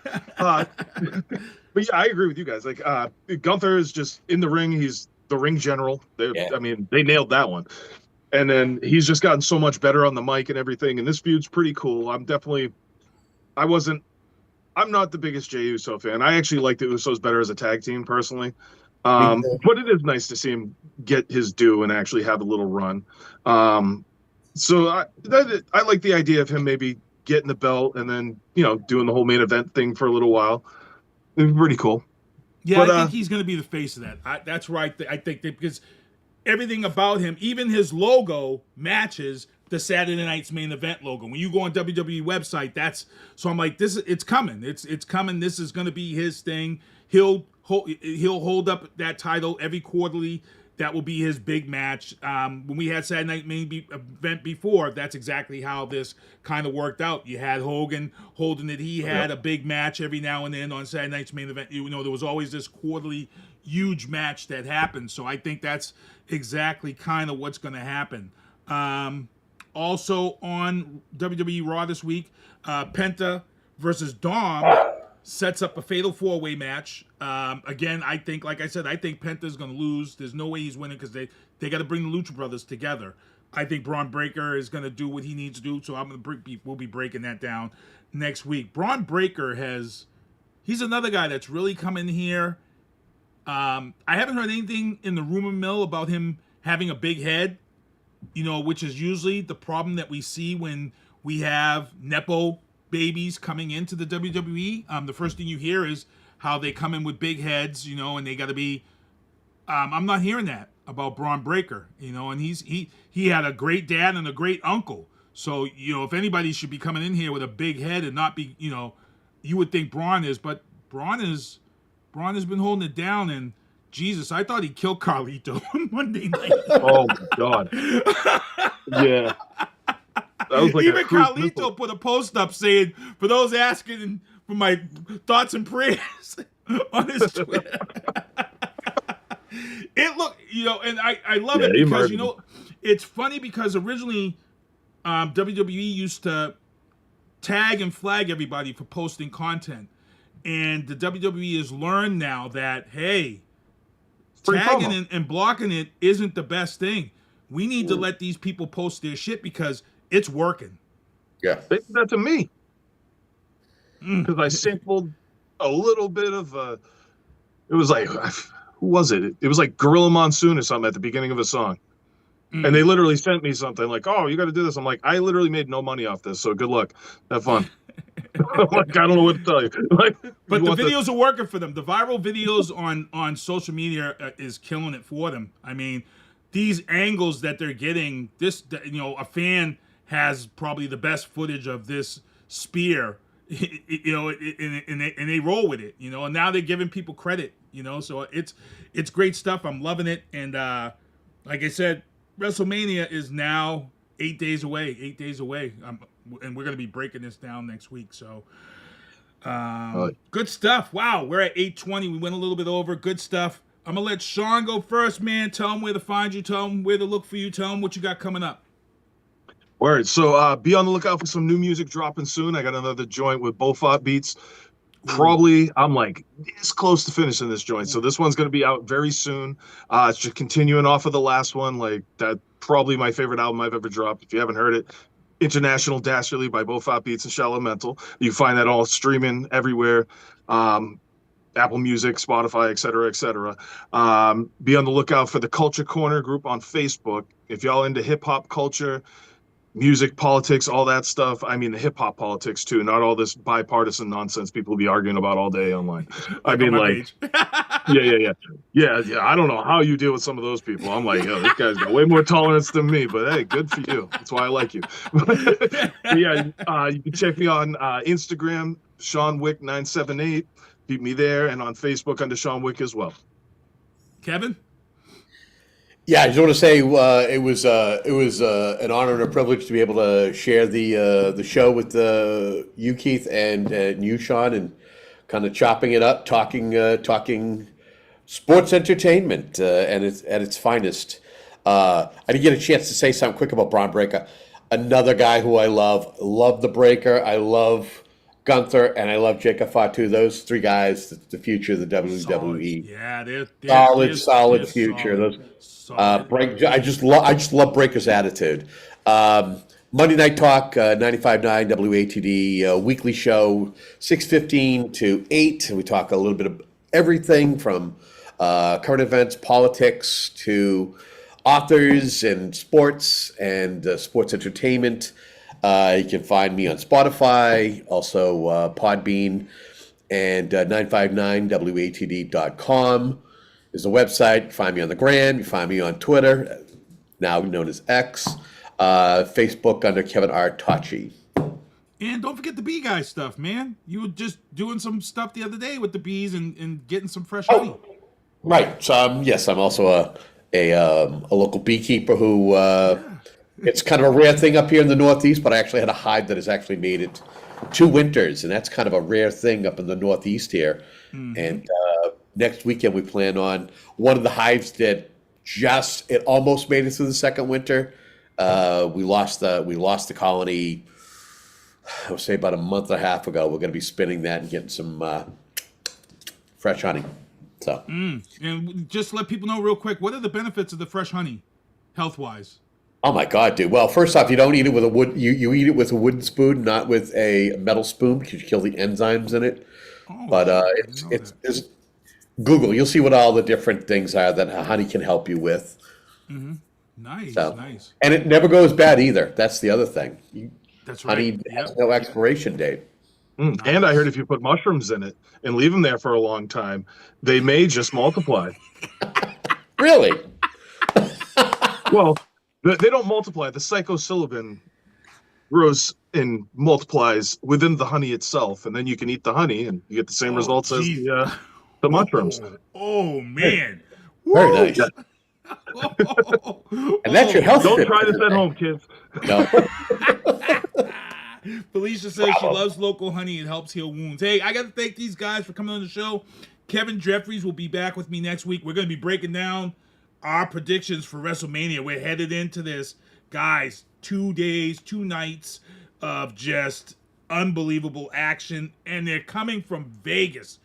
But yeah, I agree with you guys. Like, Gunther is just in the ring. He's the ring general. I mean, they nailed that one. And then he's just gotten so much better on the mic and everything. And this feud's pretty cool. I'm not the biggest Jey Uso fan. I actually like the Usos better as a tag team personally. But it is nice to see him get his due and actually have a little run. So I like the idea of him maybe getting the belt and then, doing the whole main event thing for a little while. It'd be pretty cool. Yeah, I think he's going to be the face of that. That's right. I think that because everything about him, even his logo, matches the Saturday Night's Main Event logo. When you go on WWE website, so I'm like, it's coming. It's coming. This is going to be his thing. He'll hold up that title every quarterly. That will be his big match. When we had Saturday Night Main Event before, that's exactly how this kind of worked out. You had Hogan holding it. He had a big match every now and then on Saturday Night's Main Event. There was always this quarterly huge match that happened. So I think that's exactly kind of what's going to happen. Also on WWE Raw this week, Penta versus Dom sets up a fatal 4-way match. Again, I think, like I said, I think Penta's going to lose. There's no way he's winning because they got to bring the Lucha Brothers together. I think Braun Breaker is going to do what he needs to do, so we'll be breaking that down next week. Braun Breaker he's another guy that's really come in here. I haven't heard anything in the rumor mill about him having a big head, which is usually the problem that we see when we have Nepo babies coming into the WWE. The first thing you hear is how they come in with big heads, and they got to be. I'm not hearing that about Braun Breaker, and he had a great dad and a great uncle. So if anybody should be coming in here with a big head and not be, you would think Braun is, but Braun has been holding it down. And Jesus, I thought he killed Carlito on Monday night. Oh my God. Yeah. That was like even Carlito put a post up saying, for those asking my thoughts and prayers on his Twitter. And I love it because it's funny because originally WWE used to tag and flag everybody for posting content, and the WWE has learned now that hey, tagging and blocking it isn't the best thing. We need to let these people post their shit because it's working. Yeah, they did that to me because I sampled a little bit of it was like, who was it? It was like Gorilla Monsoon or something at the beginning of a song. And they literally sent me something like, oh, you got to do this. I'm like, I literally made no money off this, so good luck. Have fun. Like, I don't know what to tell you. Like, but the videos are working for them. The viral videos on social media is killing it for them. I mean, these angles that they're getting, a fan has probably the best footage of this spear, and they roll with it, and now they're giving people credit, so it's great stuff. I'm loving it. And like I said, WrestleMania is now 8 days away. And we're going to be breaking this down next week. So good stuff. Wow. We're at 8:20. We went a little bit over. Good stuff. I'm going to let Sean go first, man. Tell him where to find you. Tell him where to look for you. Tell him what you got coming up. Word. So be on the lookout for some new music dropping soon. I got another joint with Bofat beats. Probably, I'm like this close to finishing this joint. So this one's going to be out very soon. It's just continuing off of the last one. Like that, probably my favorite album I've ever dropped. If you haven't heard it, International Dastardly by Bofat Beats and Sha-Elemental. You find that all streaming everywhere. Apple Music, Spotify, et cetera, et cetera. Be on the lookout for the Culture Corner group on Facebook. If y'all into hip hop culture, music, politics, all that stuff. I mean, the hip hop politics too, not all this bipartisan nonsense people be arguing about all day online. I mean, like, yeah. I don't know how you deal with some of those people. I'm like, yo, this guy's got way more tolerance than me, but hey, good for you. That's why I like you. You can check me on Instagram, SeanWick978. Beat me there, and on Facebook under Sean Wick as well. Kevin? Yeah, I just want to say it was an honor and a privilege to be able to share the show with you, Keith, and you, Sean, and kind of chopping it up, talking sports entertainment and at its finest. I didn't get a chance to say something quick about Braun Breaker, another guy who I love the Breaker. I love Gunther, and I love Jacob Fatu. Those three guys, the future of the WWE. Yeah, they're solid future. Solid. I just love Breaker's attitude. Monday Night Talk, 95.9 WATD, weekly show, 6:15 to 8. We talk a little bit of everything from current events, politics, to authors and sports and sports entertainment. You can find me on Spotify, also Podbean, and 959watd.com is the website. You find me on the Gram. You find me on Twitter, now known as X, Facebook under Kevin R. Tocci. And don't forget the bee guy stuff, man. You were just doing some stuff the other day with the bees and getting some fresh honey. Right. So yes, I'm also a local beekeeper who. It's kind of a rare thing up here in the Northeast, but I actually had a hive that has actually made it 2 winters, and that's kind of a rare thing up in the Northeast here. Mm-hmm. And next weekend we plan on one of the hives that it almost made it through the second winter. We lost the colony, I would say about a month and a half ago. We're going to be spinning that and getting some fresh honey. So, and just let people know real quick, what are the benefits of the fresh honey, health-wise? Oh my God, dude! Well, first off, you don't eat it with a wood. You eat it with a wooden spoon, not with a metal spoon, because you kill the enzymes in it. But it's Google. You'll see what all the different things are that honey can help you with. Mm-hmm. Nice. And it never goes bad either. That's the other thing. That's right. Honey has no expiration date. Nice. And I heard if you put mushrooms in it and leave them there for a long time, they may just multiply. Really? Well. They don't multiply. The psilocybin grows and multiplies within the honey itself, and then you can eat the honey, and you get the same results as the mushrooms. Oh man! Very nice. Yeah. And that's your health. Don't try this at home, kids. No. Felicia says she loves local honey. It helps heal wounds. Hey, I got to thank these guys for coming on the show. Kevin Jeffries will be back with me next week. We're going to be breaking down our predictions for WrestleMania. We're headed into this. Guys, 2 days, 2 nights of just unbelievable action. And they're coming from Vegas,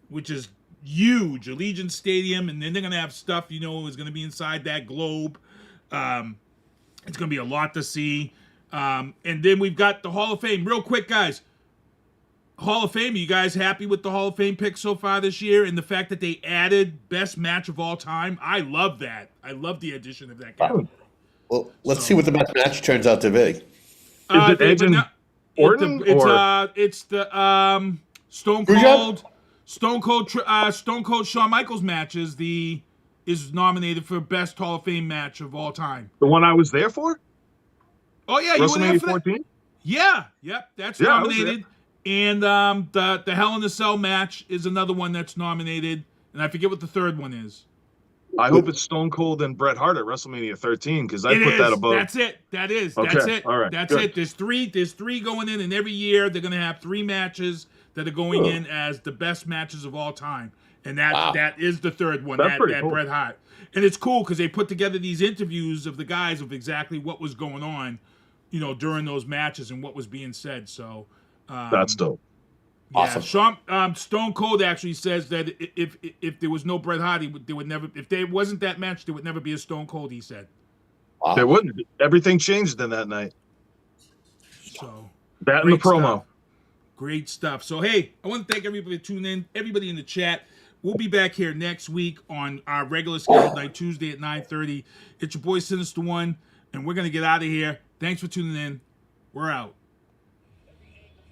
which is huge. Allegiant Stadium. And then they're going to have stuff, is going to be inside that globe. It's going to be a lot to see. And then we've got the Hall of Fame. Real quick, guys. Hall of Fame, are you guys happy with the Hall of Fame pick so far this year and the fact that they added best match of all time? I love that. I love the addition of that guy. Well, let's see what the best match turns out to be. Is it Edge and Orton? It's the Stone Cold Shawn Michaels match is nominated for best Hall of Fame match of all time. The one I was there for? Oh yeah, you were there for 14? Yeah, yep, that's nominated. And the Hell in a Cell match is another one that's nominated, and I forget what the third one is. I hope it's Stone Cold and Bret Hart at WrestleMania 13 because I put that above. That's it. That is. Okay. That's it. All right. That's Good. it. There's three going in, and every year they're going to have 3 matches that are going in as the best matches of all time, and that is the third one. That's pretty that cool. Bret Hart, and it's cool because they put together these interviews of the guys of exactly what was going on, during those matches and what was being said. So that's dope. Awesome. Yeah, Stone Cold actually says that if there was no Bret Hart, there would never. If there wasn't that match, there would never be a Stone Cold. He said. Wow. There wouldn't be. Everything changed in that night. So that and the promo. Great stuff. So hey, I want to thank everybody for tuning in. Everybody in the chat. We'll be back here next week on our regular scheduled night, Tuesday at 9:30. It's your boy Sinister One, and we're gonna get out of here. Thanks for tuning in. We're out.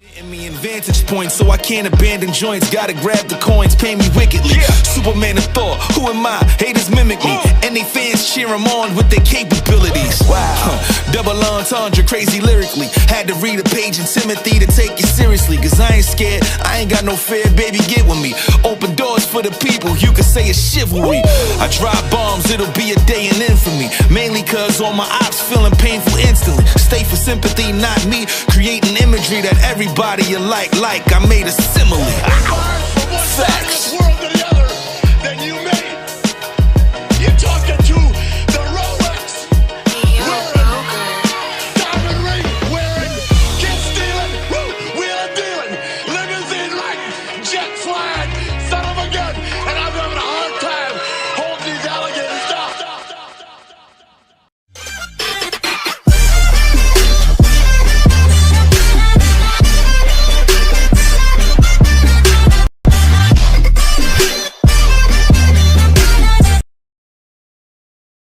Getting me in vantage points, so I can't abandon joints. Gotta grab the coins, pay me wickedly. Superman of Thor, who am I? Haters mimic me, and they fans cheer him on with their capabilities. Wow. Double entendre, crazy lyrically. Had to read a page in Timothy to take it seriously. Cause I ain't scared, I ain't got no fear, baby, get with me. Open doors for the people, you could say it's chivalry. I drop bombs, it'll be a day in infamy. Mainly cause all my ops feeling painful instantly. Stay for sympathy, not me. Creating imagery that everybody you like, I made a simile. Facts.